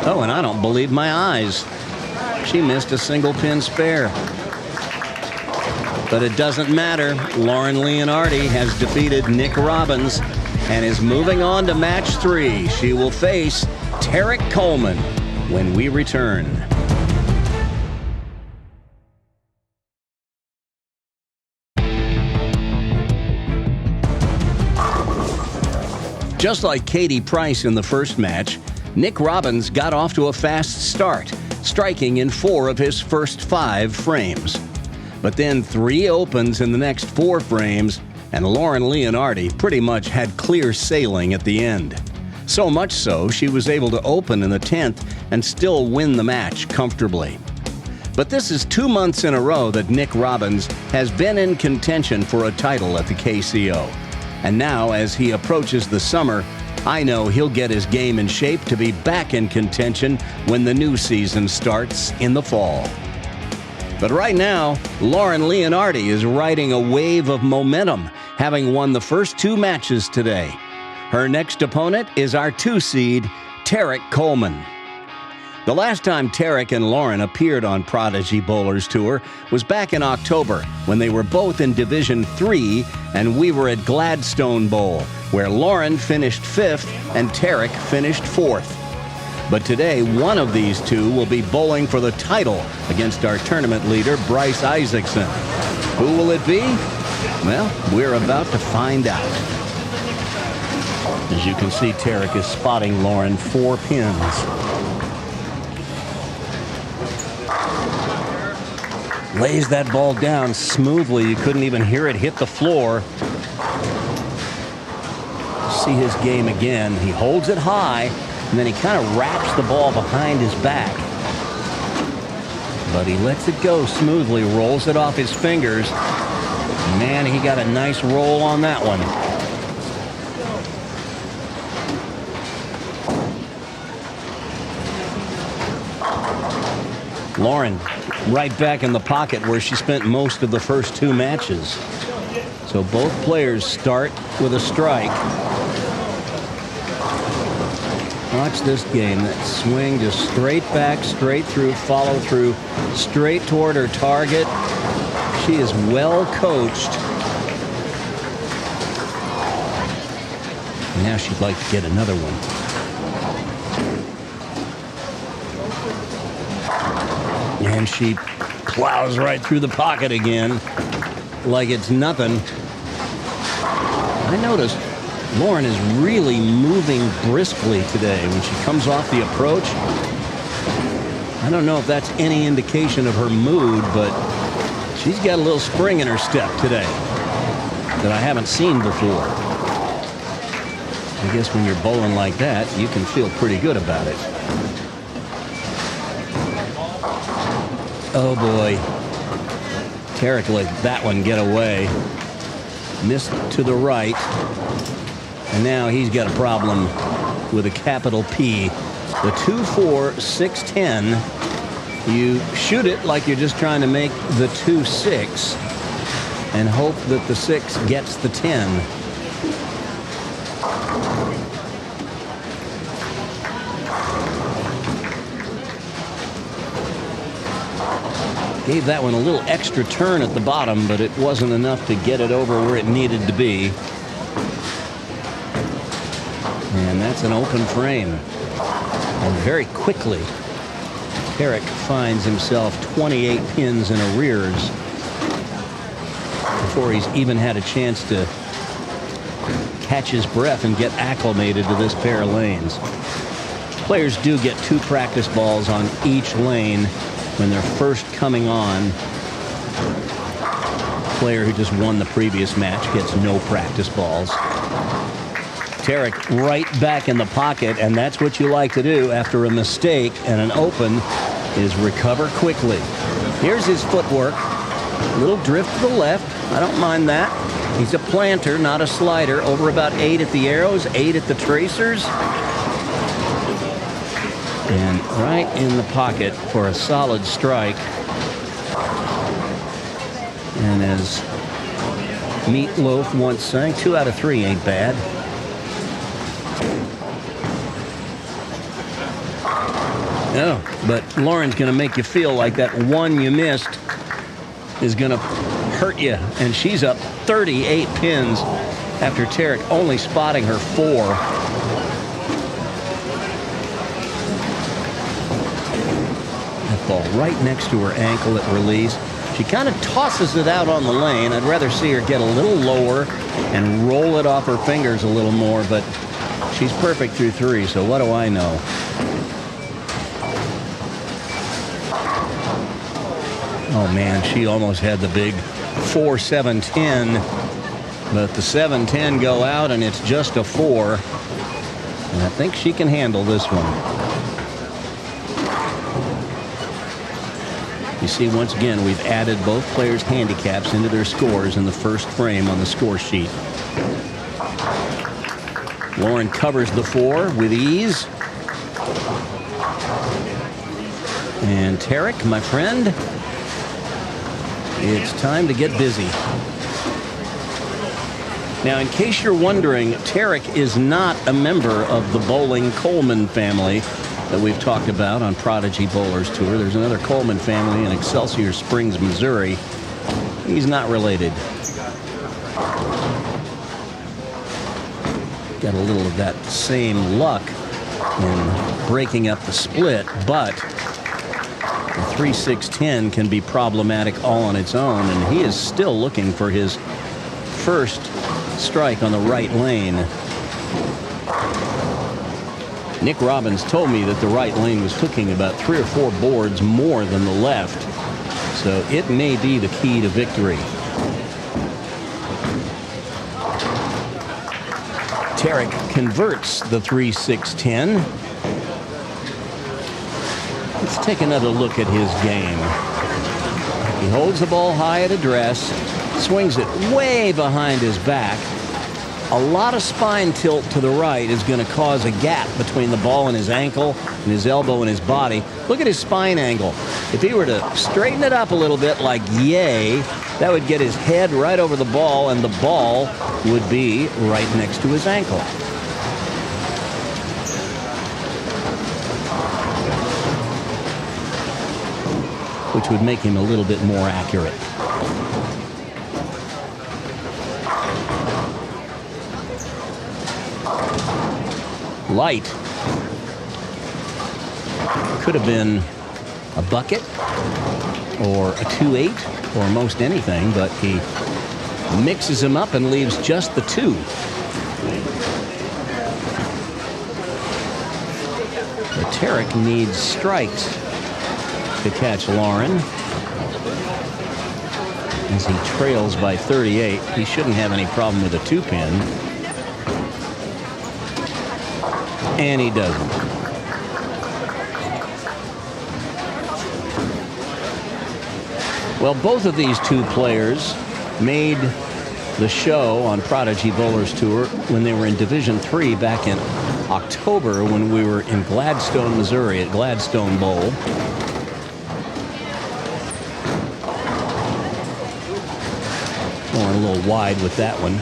Oh, and I don't believe my eyes. She missed a single pin spare. But it doesn't matter. Lauren Leonardi has defeated Nick Robbins and is moving on to match 3. She will face Tarek Coleman when we return. Just like Katie Price in the first match, Nick Robbins got off to a fast start, striking in 4 of his first 5 frames. But then 3 opens in the next 4 frames, and Lauren Leonardi pretty much had clear sailing at the end. So much so, she was able to open in the 10th and still win the match comfortably. But this is 2 months in a row that Nick Robbins has been in contention for a title at the KCO. And now, as he approaches the summer, I know he'll get his game in shape to be back in contention when the new season starts in the fall. But right now, Lauren Leonardi is riding a wave of momentum, having won the first 2 matches today. Her next opponent is our 2 seed, Tarek Coleman. The last time Tarek and Lauren appeared on Prodigy Bowlers Tour was back in October when they were both in Division 3 and we were at Gladstone Bowl, where Lauren finished 5th and Tarek finished 4th. But today, one of these two will be bowling for the title against our tournament leader, Bryce Isaacson. Who will it be? Well, we're about to find out. As you can see, Tarek is spotting Lauren 4 pins. Lays that ball down smoothly. You couldn't even hear it hit the floor. See his game again. He holds it high, and then he kind of wraps the ball behind his back. But he lets it go smoothly, rolls it off his fingers. Man, he got a nice roll on that one. Lauren right back in the pocket where she spent most of the first 2 matches. So both players start with a strike. Watch this game. That swing just straight back, straight through, follow through, straight toward her target. She is well coached. Now she'd like to get another one. And she plows right through the pocket again like it's nothing. I noticed Lauren is really moving briskly today when she comes off the approach. I don't know if that's any indication of her mood, but she's got a little spring in her step today that I haven't seen before. I guess when you're bowling like that, you can feel pretty good about it. Oh boy. Tarek let that one get away. Missed to the right. And now he's got a problem with a capital P. The 2-4, 6-10. You shoot it like you're just trying to make the 2-6 and hope that the 6 gets the 10. Gave that one a little extra turn at the bottom, but it wasn't enough to get it over where it needed to be. And that's an open frame. And very quickly, Tarek finds himself 28 pins in arrears before he's even had a chance to catch his breath and get acclimated to this pair of lanes. Players do get 2 practice balls on each lane when they're first coming on. player who just won the previous match gets no practice balls. Tarek right back in the pocket, and that's what you like to do after a mistake and an open, is recover quickly. Here's his footwork. A little drift to the left. I don't mind that. He's a planter, not a slider. Over about 8 at the arrows, 8 at the tracers. And right in the pocket for a solid strike. And as Meatloaf once sang, 2 out of 3 ain't bad. No, but Lauren's going to make you feel like that one you missed is going to hurt you. And she's up 38 pins after Tarek only spotting her 4. That ball right next to her ankle at release. She kind of tosses it out on the lane. I'd rather see her get a little lower and roll it off her fingers a little more, but she's perfect through 3, so what do I know? Oh man, she almost had the big 4-7-10, but the 7-10 go out and it's just a 4. And I think she can handle this one. You see, once again, we've added both players' handicaps into their scores in the first frame on the score sheet. Lauren covers the 4 with ease. And Tarek, my friend, it's time to get busy. Now, in case you're wondering, Tarek is not a member of the Bowling Coleman family that we've talked about on Prodigy Bowlers Tour. There's another Coleman family in Excelsior Springs, Missouri. He's not related. Got a little of that same luck in breaking up the split, but the 3-6-10 can be problematic all on its own, and he is still looking for his first strike on the right lane. Nick Robbins told me that the right lane was hooking about 3 or 4 boards more than the left, so it may be the key to victory. Tarek converts the 3-6-10. Let's take another look at his game. He holds the ball high at address, swings it way behind his back. A lot of spine tilt to the right is going to cause a gap between the ball and his ankle and his elbow and his body. Look at his spine angle. If he were to straighten it up a little bit like yay, that would get his head right over the ball, and the ball would be right next to his ankle. Which would make him a little bit more accurate. Light. Could have been a bucket or a 2-8 or most anything, but he mixes him up and leaves just the 2. But Tarek needs strikes to catch Lauren. As he trails by 38, he shouldn't have any problem with a 2-pin. And he doesn't. Well, both of these 2 players made the show on Prodigy Bowlers Tour when they were in Division III back in October when we were in Gladstone, Missouri at Gladstone Bowl. Going a little wide with that one.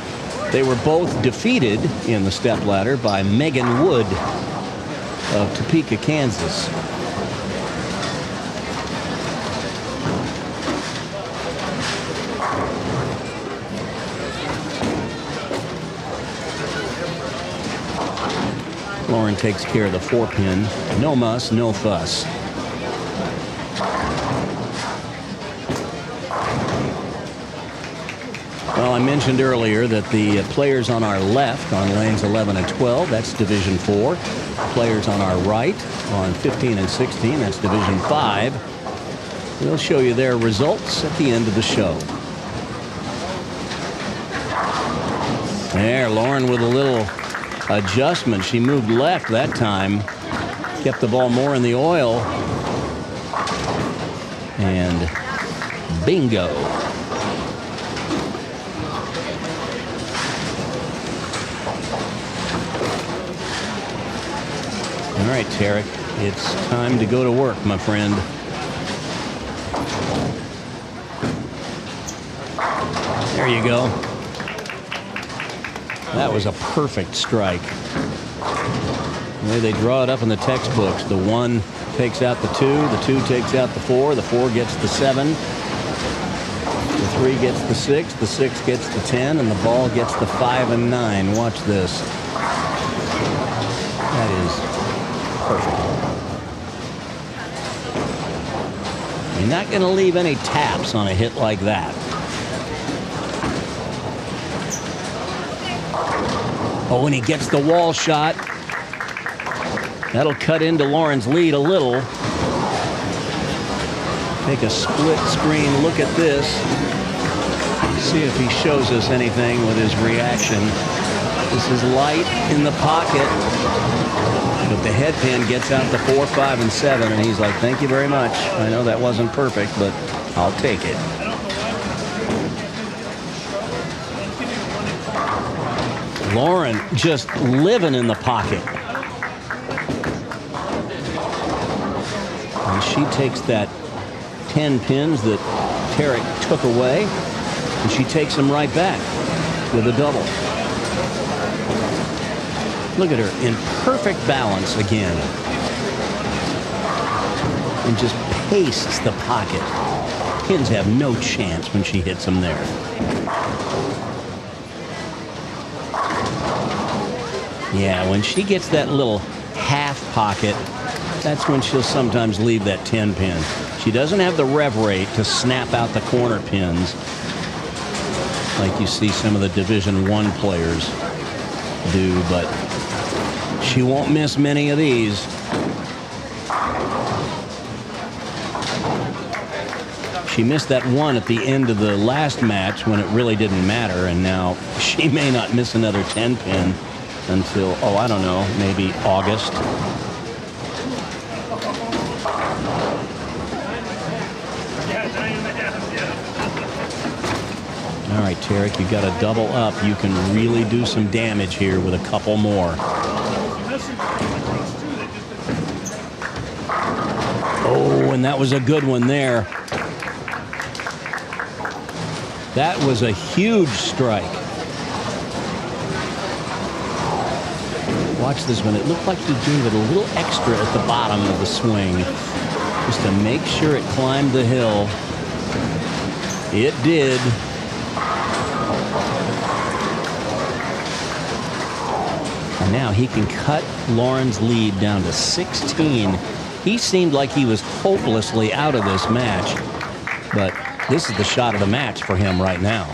They were both defeated in the stepladder by Megan Wood of Topeka, Kansas. Lauren takes care of the 4-pin. No muss, no fuss. Well, I mentioned earlier that the players on our left on lanes 11 and 12, that's Division 4. Players on our right on 15 and 16, that's Division 5. We'll show you their results at the end of the show. There, Lauren with a little adjustment. She moved left that time. Kept the ball more in the oil. And bingo. All right, Tarek, it's time to go to work, my friend. There you go. That was a perfect strike. The way they draw it up in the textbooks, the 1 takes out the 2 takes out the 4 gets the 7, the 3 gets the 6 gets the 10, and the ball gets the 5 and 9. Watch this. That is perfect. You're not going to leave any taps on a hit like that. Oh, and he gets the wall shot. That'll cut into Lauren's lead a little. Take a split screen look at this. See if he shows us anything with his reaction. This is light in the pocket. But the head pin gets out the 4, 5, and 7. And he's like, thank you very much. I know that wasn't perfect, but I'll take it. Lauren just living in the pocket. And she takes that 10 pins that Tarek took away, and she takes them right back with a double. Look at her in perfect balance again. And just pastes the pocket. Pins have no chance when she hits them there. Yeah, when she gets that little half pocket, that's when she'll sometimes leave that 10 pin. She doesn't have the rev rate to snap out the corner pins like you see some of the Division I players do, but she won't miss many of these. She missed that one at the end of the last match when it really didn't matter, and now she may not miss another 10 pin until, oh, I don't know, maybe August. All right, Tarek, you got a double up. You can really do some damage here with a couple more. Oh, and that was a good one there. That was a huge strike. Watch this one. It looked like he gave it a little extra at the bottom of the swing just to make sure it climbed the hill. It did. And now he can cut Lauren's lead down to 16. He seemed like he was hopelessly out of this match, but this is the shot of the match for him right now.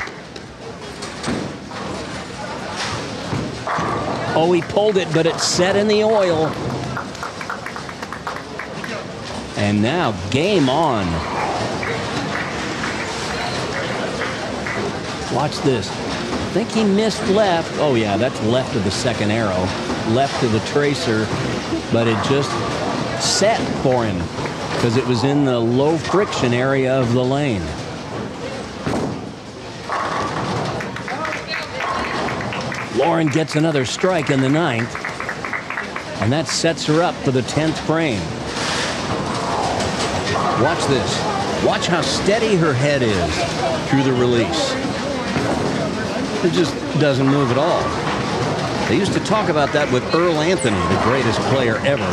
Oh, he pulled it, but it's set in the oil. And now game on. Watch this. I think he missed left. Oh, yeah, that's left of the second arrow. Left of the tracer, but it just set for him because it was in the low friction area of the lane. Lauren gets another strike in the 9th, and that sets her up for the 10th frame. Watch this. Watch how steady her head is through the release. It just doesn't move at all. They used to talk about that with Earl Anthony, the greatest player ever.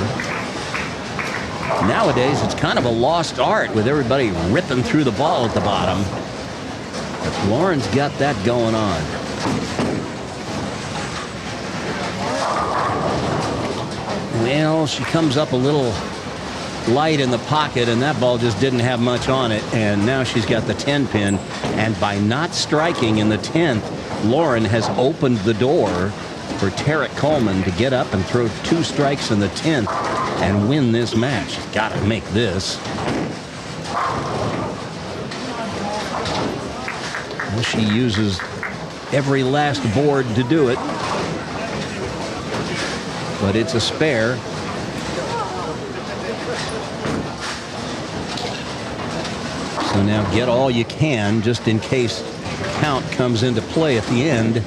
Nowadays, it's kind of a lost art with everybody ripping through the ball at the bottom. But Lauren's got that going on. Well, she comes up a little light in the pocket, and that ball just didn't have much on it, and now she's got the 10 pin, and by not striking in the 10th, Lauren has opened the door for Tarek Coleman to get up and throw 2 strikes in the 10th and win this match. She's got to make this. Well, she uses every last board to do it. But it's a spare. So now get all you can just in case count comes into play at the end.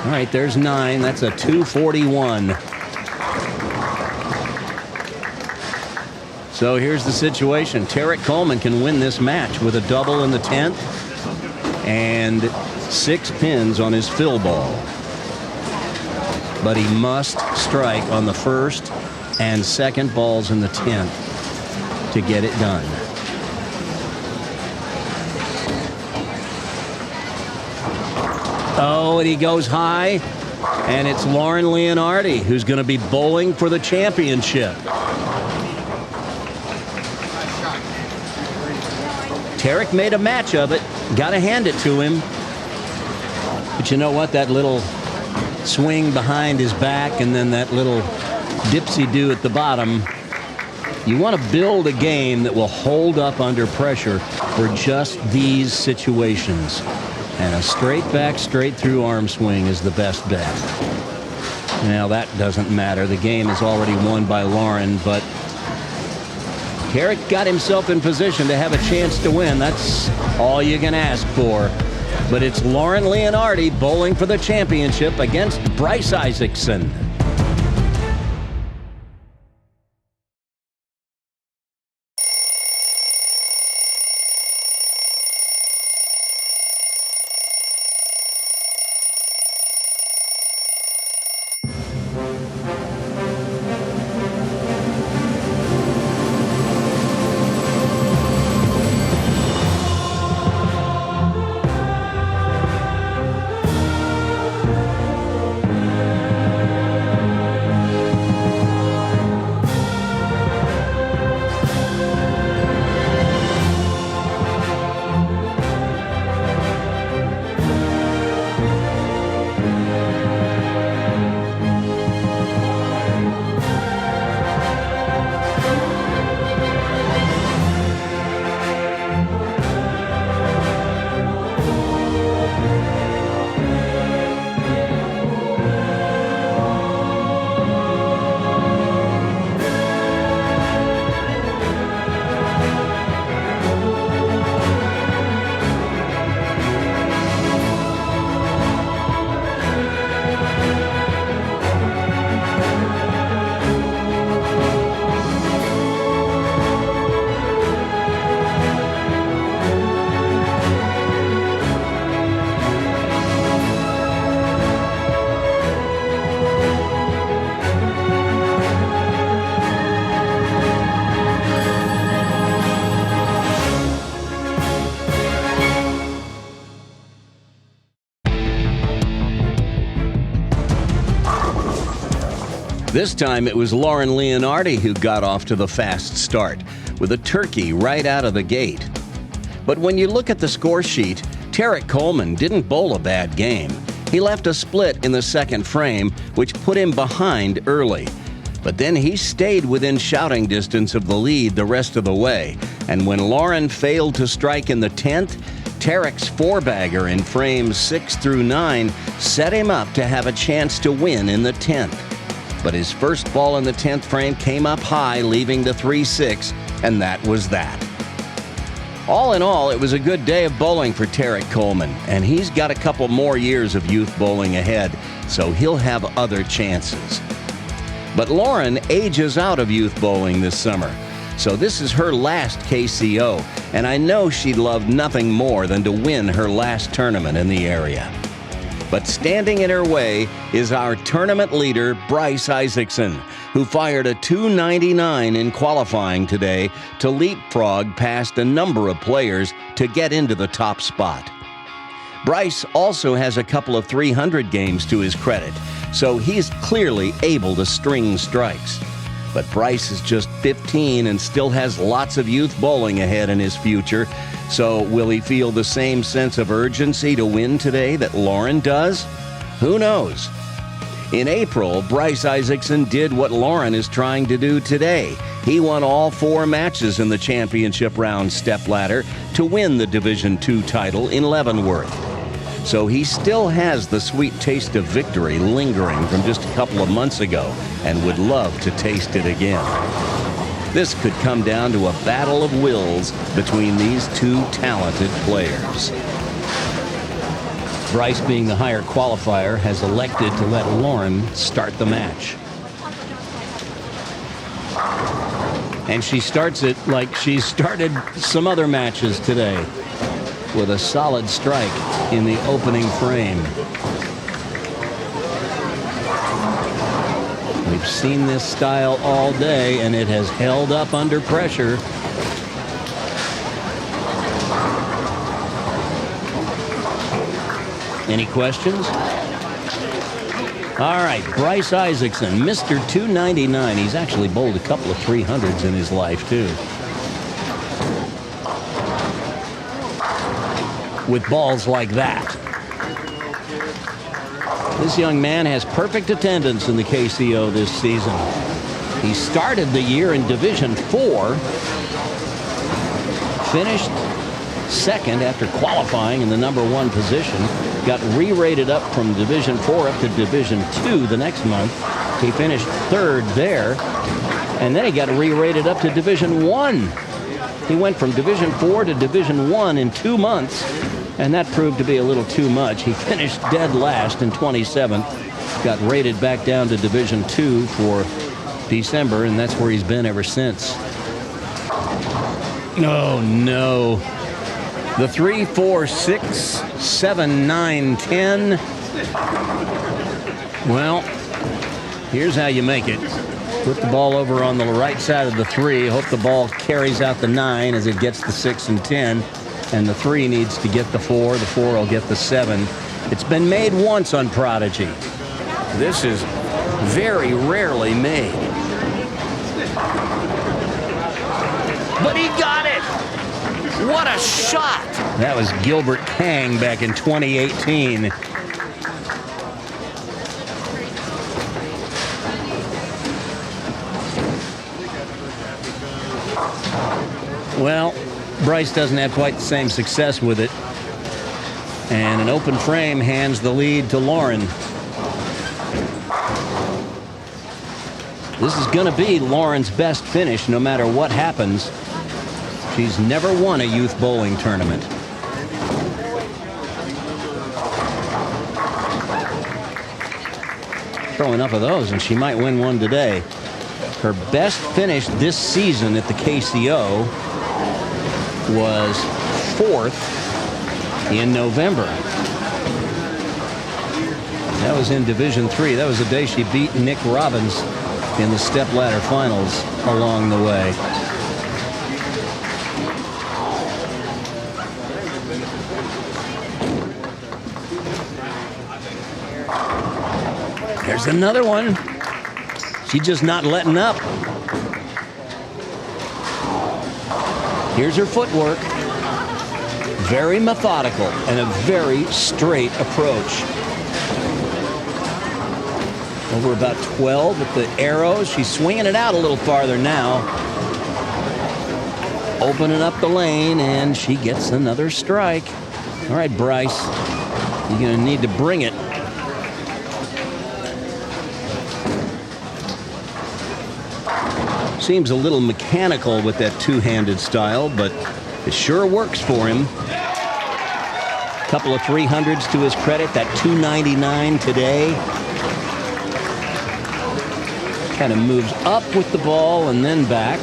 All right, there's 9. That's a 241. So here's the situation. Tarek Coleman can win this match with a double in the 10th and 6 pins on his fill ball. But he must strike on the first and second balls in the 10th to get it done. Oh, and he goes high, and it's Lauren Leonardi who's going to be bowling for the championship. Tarek made a match of it. Got to hand it to him. But you know what? That little swing behind his back and then that little dipsy-do at the bottom. You want to build a game that will hold up under pressure for just these situations. And a straight back, straight through arm swing is the best bet. Now that doesn't matter. The game is already won by Lauren, but Tarek got himself in position to have a chance to win. That's all you can ask for. But it's Lauren Leonardi bowling for the championship against Bryce Isaacson. This time it was Lauren Leonardi who got off to the fast start with a turkey right out of the gate. But when you look at the score sheet, Tarek Coleman didn't bowl a bad game. He left a split in the second frame, which put him behind early. But then he stayed within shouting distance of the lead the rest of the way. And when Lauren failed to strike in the 10th, Tarek's four-bagger in frames 6 through 9 set him up to have a chance to win in the 10th. But his first ball in the 10th frame came up high, leaving the 3-6, and that was that. All in all, it was a good day of bowling for Tarek Coleman, and he's got a couple more years of youth bowling ahead, so he'll have other chances. But Lauren ages out of youth bowling this summer, so this is her last KCO, and I know she'd love nothing more than to win her last tournament in the area. But standing in her way is our tournament leader, Bryce Isaacson, who fired a .299 in qualifying today to leapfrog past a number of players to get into the top spot. Bryce also has a couple of 300 games to his credit, so he's clearly able to string strikes. But Bryce is just 15 and still has lots of youth bowling ahead in his future. So will he feel the same sense of urgency to win today that Lauren does? Who knows? In April, Bryce Isaacson did what Lauren is trying to do today. He won all 4 matches in the championship round stepladder to win the Division II title in Leavenworth. So he still has the sweet taste of victory lingering from just a couple of months ago and would love to taste it again. This could come down to a battle of wills between these 2 talented players. Bryce, being the higher qualifier, has elected to let Lauren start the match. And she starts it like she started some other matches today, with a solid strike in the opening frame. We've seen this style all day, and it has held up under pressure. Any questions? All right, Bryce Isaacson, Mr. 299. He's actually bowled a couple of 300s in his life, too. With balls like that. This young man has perfect attendance in the KCO this season. He started the year in Division IV, finished second after qualifying in the #1 position, got re-rated up from Division IV up to Division II the next month. He finished 3rd there, and then he got re-rated up to Division I. He went from Division IV to Division I in 2 months, and that proved to be a little too much. He finished dead last in 27th, got rated back down to Division II for December, and that's where he's been ever since. Oh, no. The 3, 4, 6, 7, 9, 10. Well, here's how you make it. Put the ball over on the right side of the 3. Hope the ball carries out the 9 as it gets the 6 and 10. And the 3 needs to get the 4. The 4 will get the 7. It's been made once on Prodigy. This is very rarely made. But he got it! What a shot! That was Gilbert Kang back in 2018. Well, Bryce doesn't have quite the same success with it. And an open frame hands the lead to Lauren. This is going to be Lauren's best finish no matter what happens. She's never won a youth bowling tournament. Throw enough of those and she might win one today. Her best finish this season at the KCO was 4th in November. That was in Division III. That was the day she beat Nick Robbins in the stepladder finals along the way. There's another one. She's just not letting up. Here's her footwork. Very methodical and a very straight approach. Over about 12 at the arrows. She's swinging it out a little farther now. Opening up the lane, and she gets another strike. All right, Bryce, you're going to need to bring it. Seems a little mechanical with that two-handed style, but it sure works for him. Couple of 300s to his credit. That 299 today. Kind of moves up with the ball and then back.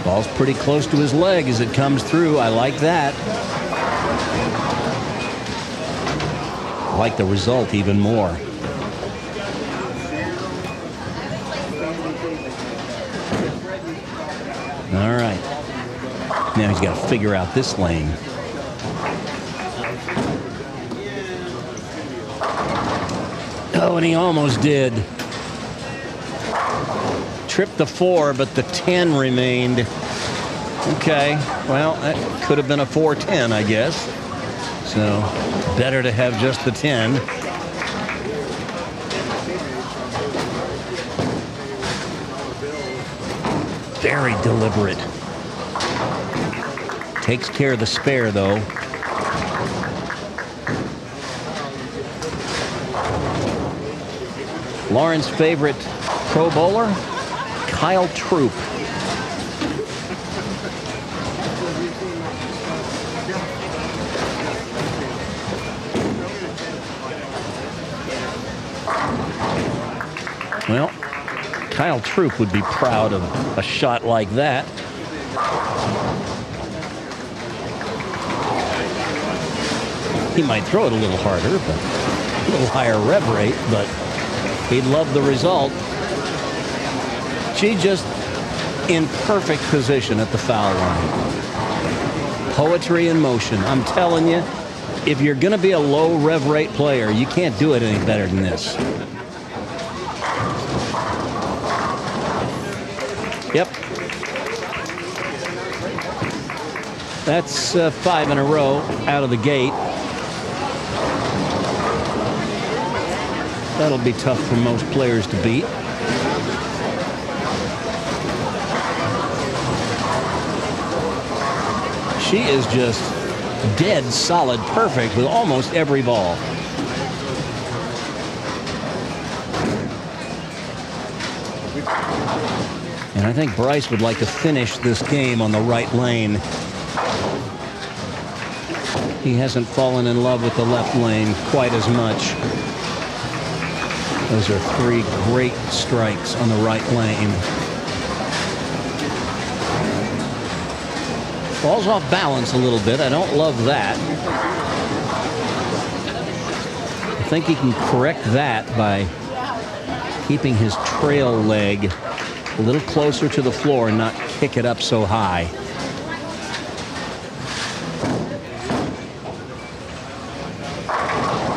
Ball's pretty close to his leg as it comes through. I like that. I like the result even more. All right. Now he's got to figure out this lane. Oh, and he almost did. Tripped the 4, but the 10 remained. Okay, well, that could have been a 4-10, I guess. So, better to have just the 10. Very deliberate. Takes care of the spare, though. Lauren's favorite pro bowler, Kyle Troop. Well, Kyle Troop would be proud of a shot like that. He might throw it a little harder, but a little higher rev rate, but he'd love the result. She just in perfect position at the foul line. Poetry in motion. I'm telling you, if you're going to be a low rev rate player, you can't do it any better than this. Yep. That's 5 in a row out of the gate. That'll be tough for most players to beat. She is just dead solid perfect with almost every ball. And I think Bryce would like to finish this game on the right lane. He hasn't fallen in love with the left lane quite as much. Those are 3 great strikes on the right lane. Falls off balance a little bit. I don't love that. I think he can correct that by keeping his trail leg a little closer to the floor and not kick it up so high.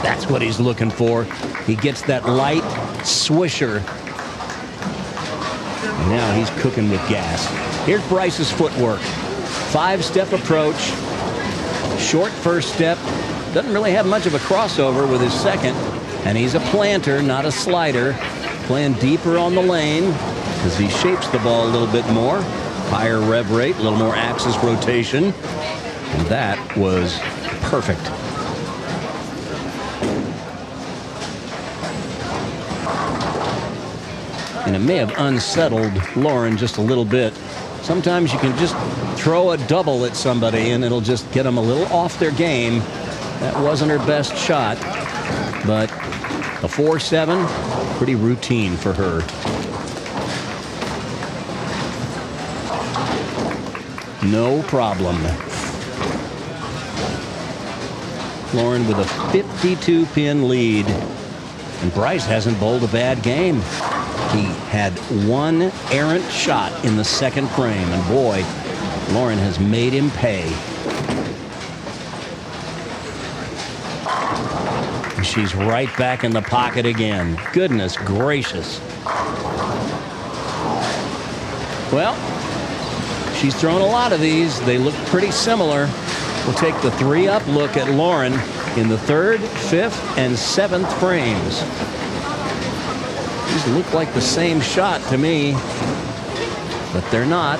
That's what he's looking for. He gets that light swisher. And now he's cooking with gas. Here's Bryce's footwork. 5-step approach. Short first step. Doesn't really have much of a crossover with his second. And he's a planter, not a slider. Playing deeper on the lane as he shapes the ball a little bit more. Higher rev rate, a little more axis rotation. And that was perfect. And it may have unsettled Lauren just a little bit. Sometimes you can just throw a double at somebody and it'll just get them a little off their game. That wasn't her best shot, but a 4-7, pretty routine for her. No problem. Lauren with a 52-pin lead. And Bryce hasn't bowled a bad game. He had 1 errant shot in the second frame, and boy, Lauren has made him pay. She's right back in the pocket again. Goodness gracious. Well, she's thrown a lot of these. They look pretty similar. We'll take the 3-up look at Lauren in the 3rd, 5th, and 7th frames. These look like the same shot to me, but they're not.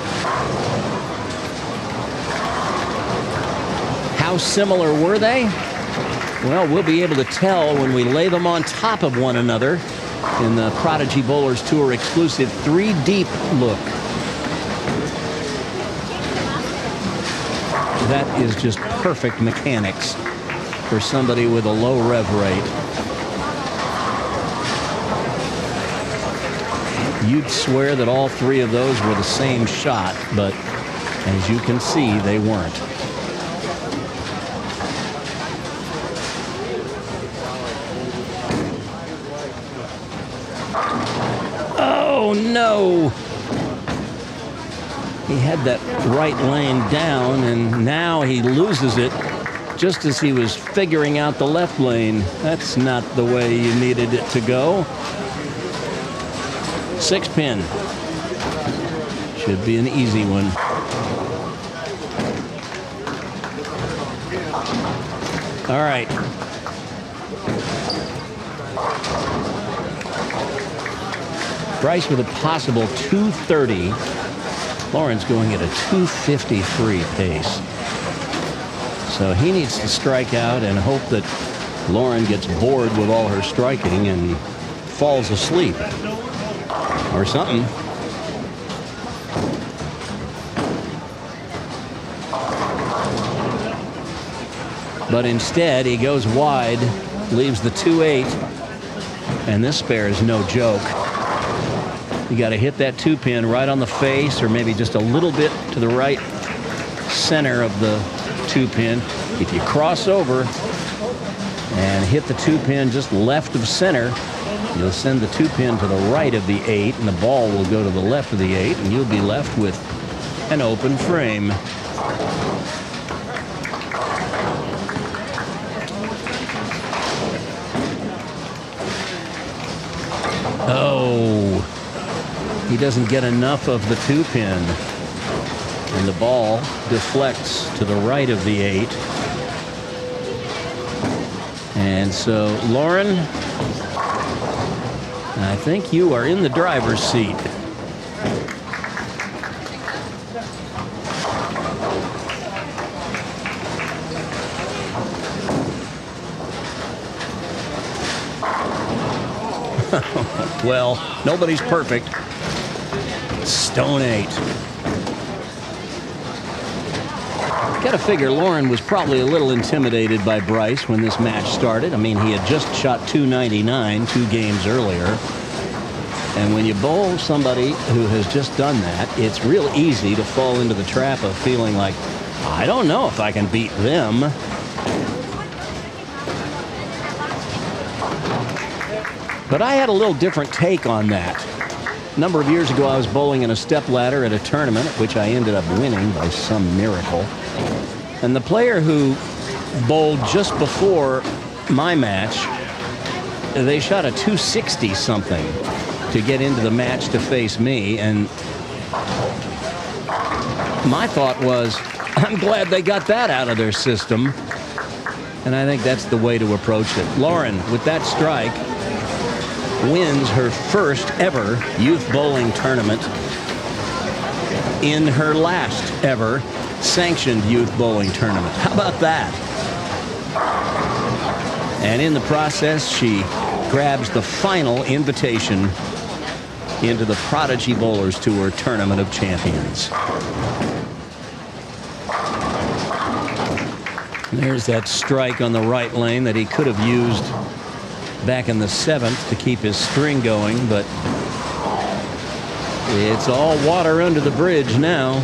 How similar were they? Well, we'll be able to tell when we lay them on top of one another in the Prodigy Bowlers Tour exclusive 3-deep look. That is just perfect mechanics for somebody with a low rev rate. You'd swear that all 3 of those were the same shot, but as you can see, they weren't. Oh, no! He had that right lane down, and now he loses it just as he was figuring out the left lane. That's not the way you needed it to go. 6-pin. Should be an easy one. All right. Bryce with a possible 230 Lauren's going at a 253 pace. So he needs to strike out and hope that Lauren gets bored with all her striking and falls asleep or something. But instead, he goes wide, leaves the 2-8, and this spare is no joke. You got to hit that 2-pin right on the face, or maybe just a little bit to the right center of the 2-pin. If you cross over and hit the 2-pin just left of center, you'll send the 2-pin to the right of the 8, and the ball will go to the left of the 8, and you'll be left with an open frame. Oh, he doesn't get enough of the 2-pin, and the ball deflects to the right of the 8. And so, Lauren, I think you are in the driver's seat. Well, nobody's perfect. Stone 8. Got to figure Lauren was probably a little intimidated by Bryce when this match started. I mean, he had just shot 299 2 games earlier. And when you bowl somebody who has just done that, it's real easy to fall into the trap of feeling like, I don't know if I can beat them. But I had a little different take on that. A number of years ago, I was bowling in a stepladder at a tournament, which I ended up winning by some miracle. And the player who bowled just before my match, they shot a 260 something to get into the match to face me. And my thought was, I'm glad they got that out of their system. And I think that's the way to approach it. Lauren, with that strike, wins her first ever youth bowling tournament in her last ever sanctioned youth bowling tournament. How about that? And in the process, she grabs the final invitation into the Prodigy Bowlers Tour Tournament of Champions. There's that strike on the right lane that he could have used back in the 7th to keep his string going, but it's all water under the bridge now.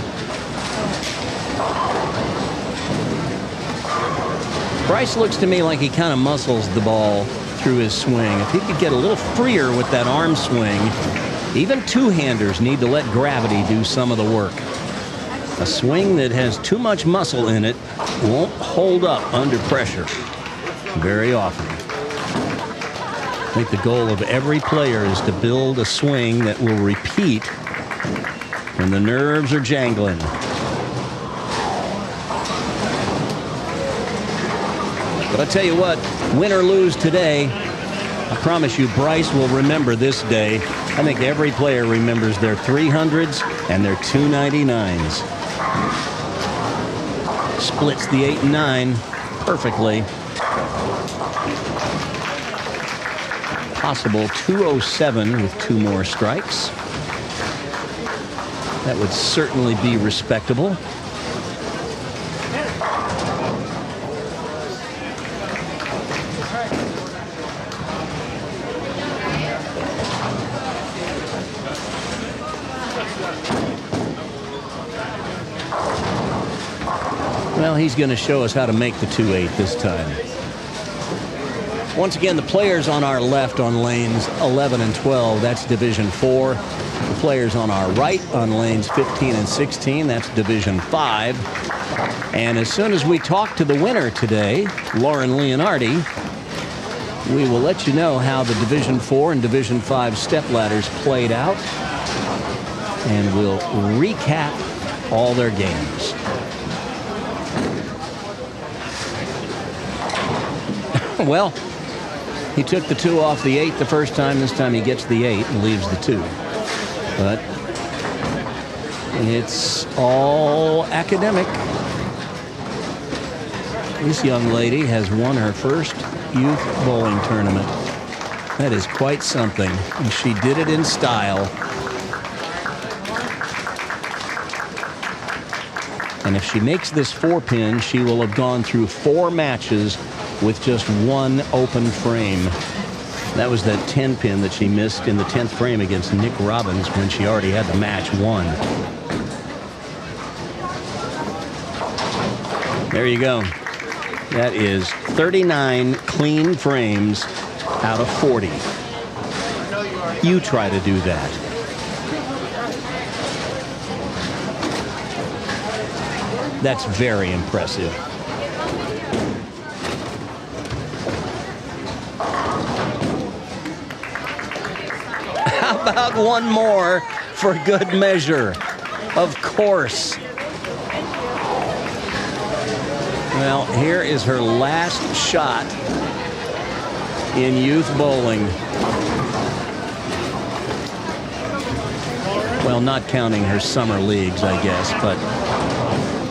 Bryce looks to me like he kind of muscles the ball through his swing. If he could get a little freer with that arm swing, even two-handers need to let gravity do some of the work. A swing that has too much muscle in it won't hold up under pressure very often. I think the goal of every player is to build a swing that will repeat when the nerves are jangling. But I tell you what, win or lose today, I promise you Bryce will remember this day. I think every player remembers their 300s and their 299s. Splits the 8 and 9 perfectly. Possible 207 with 2 more strikes. That would certainly be respectable. Well, he's going to show us how to make the 2-8 this time. Once again, the players on our left on lanes 11 and 12, that's Division 4. The players on our right on lanes 15 and 16, that's Division 5. And as soon as we talk to the winner today, Lauren Leonardi, we will let you know how the Division 4 and Division 5 stepladders played out. And we'll recap all their games. Well, he took the 2 off the 8 the first time. This time he gets the 8 and leaves the 2. But It's all academic. This young lady has won her first youth bowling tournament. That is quite something. And she did it in style. And if she makes this 4-pin, she will have gone through 4 matches with just 1 open frame. That was that 10-pin that she missed in the 10th frame against Nick Robbins when she already had the match won. There you go. That is 39 clean frames out of 40. You try to do that. That's very impressive. How about one more for good measure? Of course. Well, here is her last shot in youth bowling. Well, not counting her summer leagues, I guess, but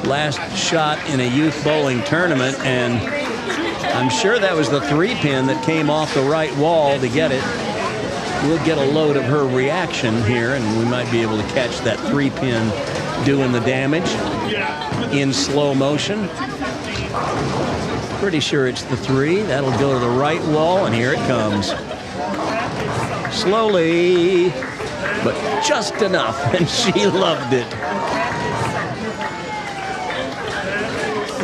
last shot in a youth bowling tournament, and I'm sure that was the 3-pin that came off the right wall to get it. We'll get a load of her reaction here, and we might be able to catch that 3-pin doing the damage in slow motion. Pretty sure it's the 3. That'll go to the right wall, and here it comes. Slowly, but just enough, and she loved it.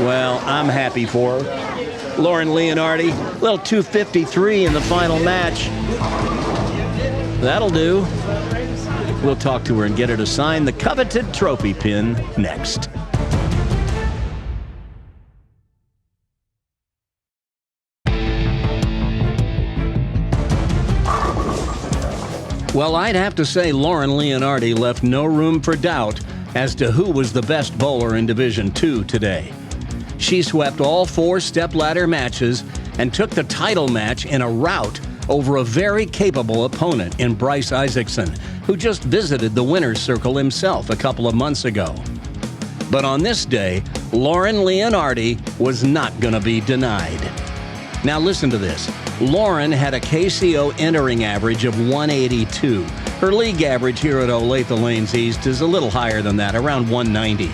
Well, I'm happy for her. Lauren Leonardi, little 253 in the final match. That'll do. We'll talk to her and get her to sign the coveted trophy pin next. Well, I'd have to say Lauren Leonardi left no room for doubt as to who was the best bowler in Division II today. She swept all 4 stepladder matches and took the title match in a rout over a very capable opponent in Bryce Isaacson, who just visited the winner's circle himself a couple of months ago. But on this day, Lauren Leonardi was not going to be denied. Now listen to this. Lauren had a KCO entering average of 182. Her league average here at Olathe Lanes East is a little higher than that, around 190.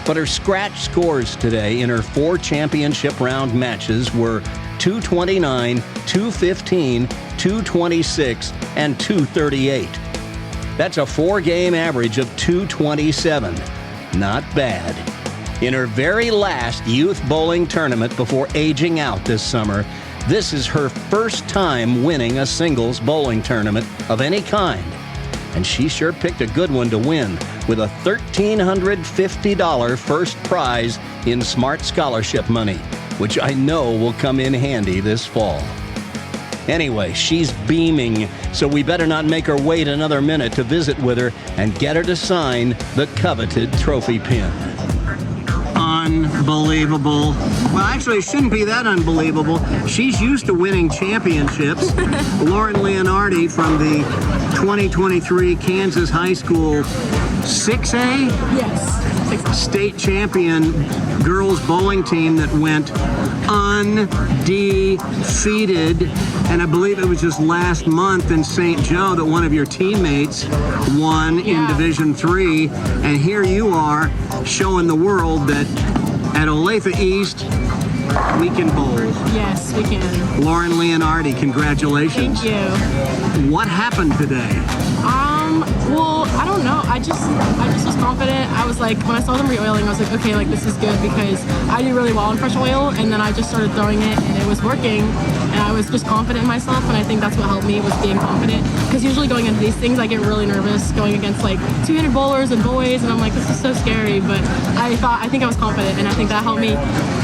But her scratch scores today in her 4 championship round matches were 229, 215, 226, and 238. That's a 4-game average of 227. Not bad. In her very last youth bowling tournament before aging out this summer, this is her first time winning a singles bowling tournament of any kind. And she sure picked a good one to win with a $1,350 first prize in Smart Scholarship money, which I know will come in handy this fall. Anyway, she's beaming, so we better not make her wait another minute to visit with her and get her to sign the coveted trophy pin. Unbelievable. Well, actually, it shouldn't be that unbelievable. She's used to winning championships. Lauren Leonardi from the 2023 Kansas High School 6A? Yes. State champion girls bowling team that went undefeated. And I believe it was just last month in St. Joe that one of your teammates won in Division III. And here you are showing the world that at Olathe East, we can bowl. Yes, we can. Lauren Leonardi, congratulations. Thank you. What happened today? Well, I don't know. I just was confident. I was like, when I saw them re-oiling, I was like, okay, like this is good because I do really well in fresh oil, and then I just started throwing it, and it was working, and I was just confident in myself, and I think that's what helped me was being confident. Because usually going into these things, I get really nervous going against like 200 bowlers and boys, and I'm like, this is so scary. But I think I was confident, and I think that helped me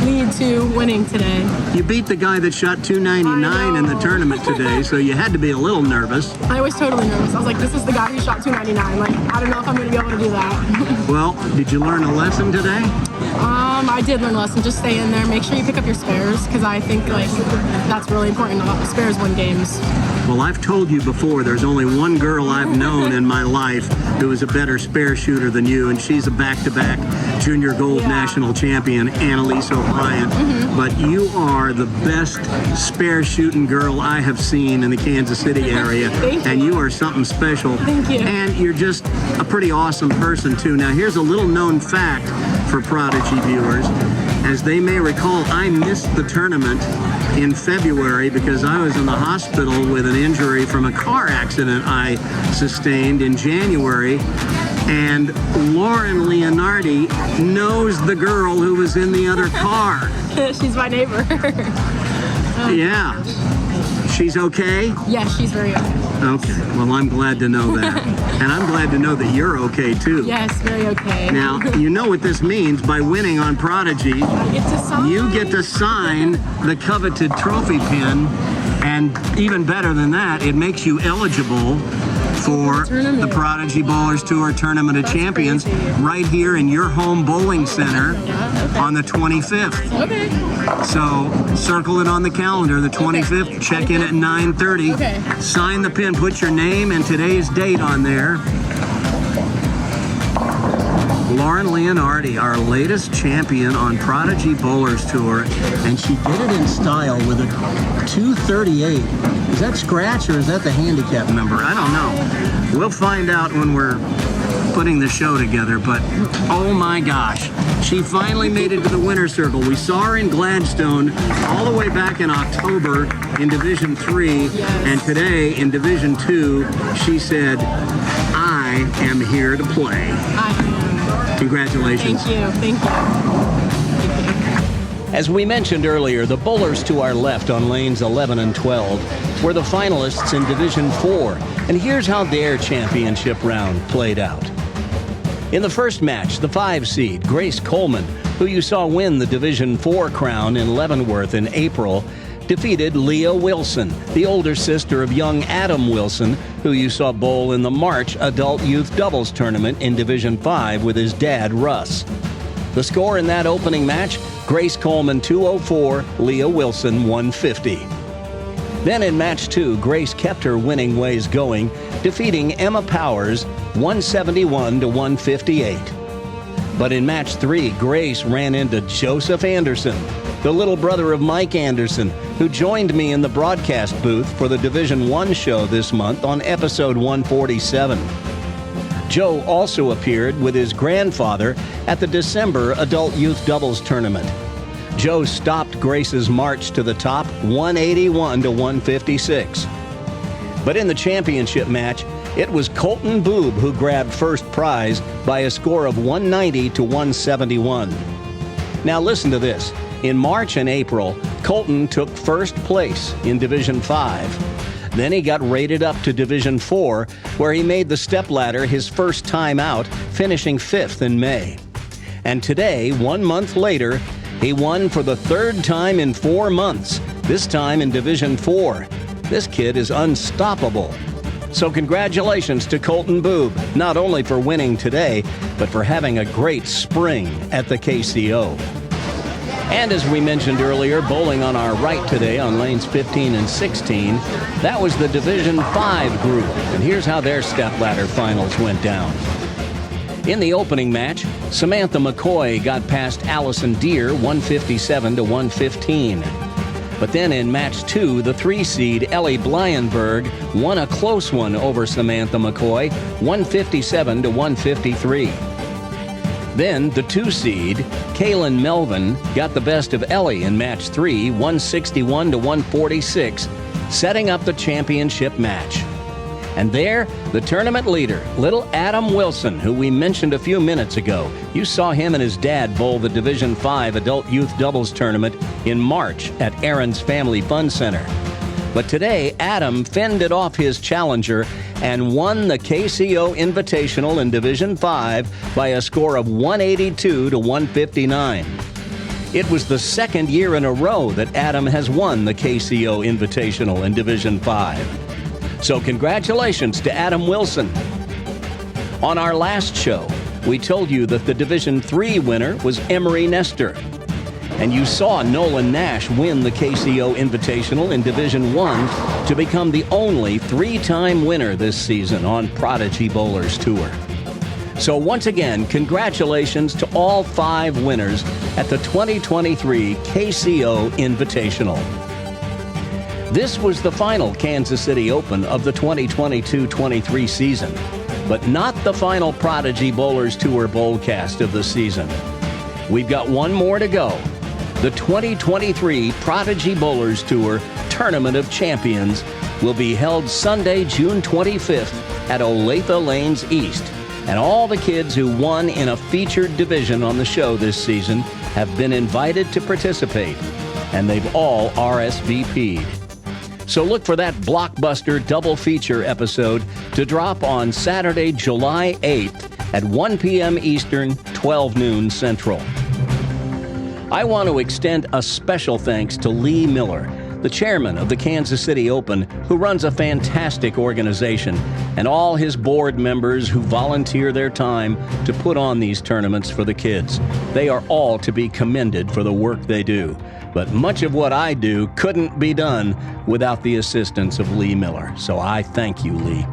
lead to winning today. You beat the guy that shot 299 in the tournament today, so you had to be a little nervous. I was totally nervous. I was like, this is the guy who shot 299. Like, I don't know if I'm going to be able to do that. Well, did you learn a lesson today? I did learn a lesson. Just stay in there. Make sure you pick up your spares, because I think that's really important. Spares win games. Well, I've told you before, there's only one girl I've known in my life who is a better spare shooter than you, and she's a back-to-back junior gold national champion, Annalise O'Brien. But you are the best spare shooting girl I have seen in the Kansas City area. And you are something special. Thank you. And you're just a pretty awesome person, too. Now, here's a little known fact for Prodigy viewers. As they may recall, I missed the tournament in February because I was in the hospital with an injury from a car accident I sustained in January. And Lauren Leonardi knows the girl who was in the other car. She's my neighbor. Yeah. She's okay? Yeah, she's very okay. Okay. Well, I'm glad to know that. And I'm glad to know that you're okay, too. Yes, very okay. Now, you know what this means. By winning on Prodigy, you get to sign the coveted trophy pin. And even better than that, it makes you eligible for the Prodigy Bowlers Tour Tournament of Champions right here in your home bowling center on the 25th. Okay. So circle it on the calendar, the 25th, check in at 9:30. Okay. Sign the pin, put your name and today's date on there. Lauren Leonardi, our latest champion on Prodigy Bowlers Tour, and she did it in style with a 238. Is that scratch or is that the handicap number? I don't know. We'll find out when we're putting the show together, but oh my gosh, she finally made it to the winner's circle. We saw her in Gladstone all the way back in October in Division 3, and today in Division 2, she said, I am here to play. Congratulations. Thank you. As we mentioned earlier, the bowlers to our left on lanes 11 and 12 were the finalists in Division 4. And here's how their championship round played out. In the first match, the 5 seed, Grace Coleman, who you saw win the Division 4 crown in Leavenworth in April, defeated Leah Wilson, the older sister of young Adam Wilson, who you saw bowl in the March Adult Youth Doubles Tournament in Division 5 with his dad, Russ. The score in that opening match, Grace Coleman 204, Leah Wilson 150. Then in match 2, Grace kept her winning ways going, defeating Emma Powers 171 to 158. But in match 3, Grace ran into Joseph Anderson, the little brother of Mike Anderson, who joined me in the broadcast booth for the Division 1 show this month on episode 147. Joe also appeared with his grandfather at the December Adult Youth Doubles Tournament. Joe stopped Grace's march to the top 181 to 156. But in the championship match, it was Colton Boob who grabbed first prize by a score of 190 to 171. Now listen to this. In March and April, Colton took first place in Division 5. Then he got rated up to Division 4, where he made the stepladder his first time out, finishing 5th in May. And today, 1 month later, he won for the 3rd time in 4 months, this time in Division 4. This kid is unstoppable. So congratulations to Colton Boob, not only for winning today, but for having a great spring at the KCO. And as we mentioned earlier, bowling on our right today on lanes 15 and 16, that was the Division 5 group. And here's how their stepladder finals went down. In the opening match, Samantha McCoy got past Allison Deere 157 to 115. But then in match 2, the 3 seed Ellie Blyenberg won a close one over Samantha McCoy 157 to 153. Then the 2 seed, Kaylin Melvin, got the best of Ellie in match 3, 161 to 146, setting up the championship match. And there, the tournament leader, little Adam Wilson, who we mentioned a few minutes ago. You saw him and his dad bowl the Division 5 Adult Youth Doubles Tournament in March at Aaron's Family Fun Center. But today, Adam fended off his challenger and won the KCO Invitational in Division 5 by a score of 182 to 159. It was the 2nd year in a row that Adam has won the KCO Invitational in Division 5. So congratulations to Adam Wilson. On our last show, We told you that the Division III winner was Emory Nestor. And you saw Nolan Nash win the KCO Invitational in Division I to become the only three-time winner this season on Prodigy Bowlers Tour. So once again, congratulations to all 5 winners at the 2023 KCO Invitational. This was the final Kansas City Open of the 2022-23 season, but not the final Prodigy Bowlers Tour Bowlcast of the season. We've got one more to go. The 2023 Prodigy Bowlers Tour Tournament of Champions will be held Sunday, June 25th at Olathe Lanes East. And all the kids who won in a featured division on the show this season have been invited to participate, and they've all RSVP'd. So look for that blockbuster double feature episode to drop on Saturday, July 8th at 1 p.m. Eastern, 12 noon Central. I want to extend a special thanks to Lee Miller, the chairman of the Kansas City Open, who runs a fantastic organization, and all his board members who volunteer their time to put on these tournaments for the kids. They are all to be commended for the work they do. But much of what I do couldn't be done without the assistance of Lee Miller. So I thank you, Lee.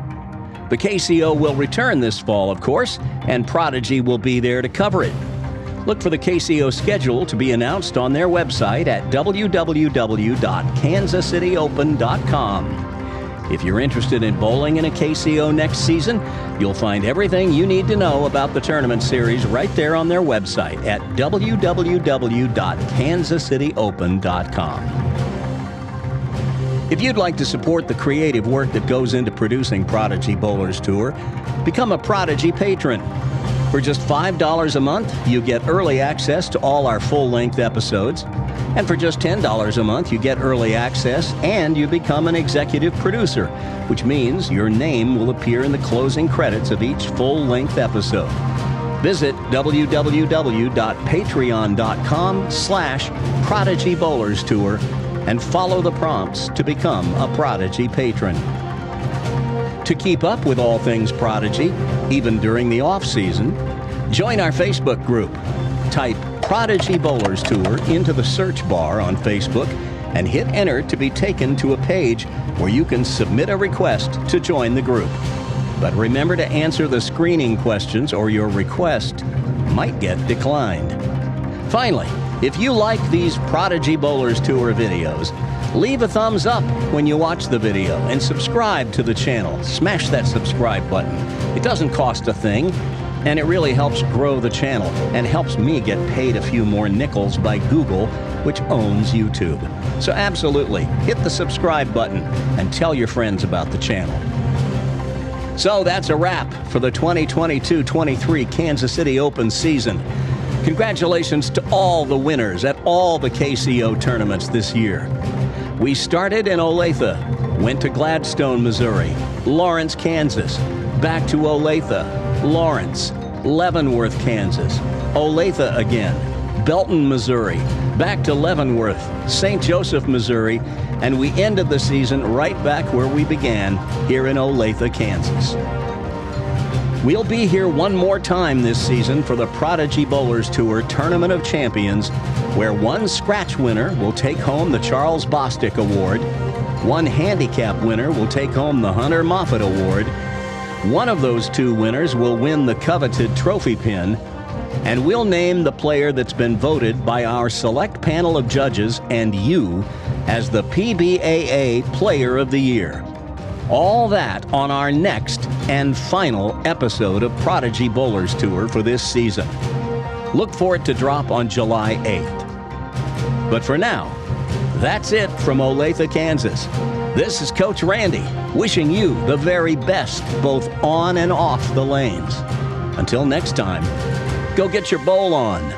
The KCO will return this fall, of course, and Prodigy will be there to cover it. Look for the KCO schedule to be announced on their website at www.kansascityopen.com. If you're interested in bowling in a KCO next season, you'll find everything you need to know about the tournament series right there on their website at www.kansascityopen.com. If you'd like to support the creative work that goes into producing Prodigy Bowlers Tour, become a Prodigy patron. For just $5 a month, you get early access to all our full-length episodes. And for just $10 a month, you get early access and you become an executive producer, which means your name will appear in the closing credits of each full-length episode. Visit www.patreon.com/Prodigy Bowlers Tour and follow the prompts to become a Prodigy patron. To keep up with all things Prodigy, even during the off-season, join our Facebook group. Type Prodigy Bowlers Tour into the search bar on Facebook and hit enter to be taken to a page where you can submit a request to join the group. But remember to answer the screening questions or your request might get declined. Finally, if you like these Prodigy Bowlers Tour videos, leave a thumbs up when you watch the video and subscribe to the channel. Smash that subscribe button. It doesn't cost a thing, and it really helps grow the channel and helps me get paid a few more nickels by Google, which owns YouTube. So absolutely, hit the subscribe button and tell your friends about the channel. So that's a wrap for the 2022-23 Kansas City Open season. Congratulations to all the winners at all the KCO tournaments this year. We started in Olathe, went to Gladstone, Missouri, Lawrence, Kansas, back to Olathe, Lawrence, Leavenworth, Kansas, Olathe again, Belton, Missouri, back to Leavenworth, St. Joseph, Missouri, and we ended the season right back where we began, here in Olathe, Kansas. We'll be here one more time this season for the Prodigy Bowlers Tour Tournament of Champions, where one scratch winner will take home the Charles Bostic Award, one handicap winner will take home the Hunter Moffitt Award, one of those two winners will win the coveted trophy pin, and we'll name the player that's been voted by our select panel of judges and you as the PBAA Player of the Year. All that on our next and final episode of Prodigy Bowlers Tour for this season. Look for it to drop on July 8th. But for now, that's it from Olathe, Kansas. This is Coach Randy, wishing you the very best, both on and off the lanes. Until next time, go get your bowl on.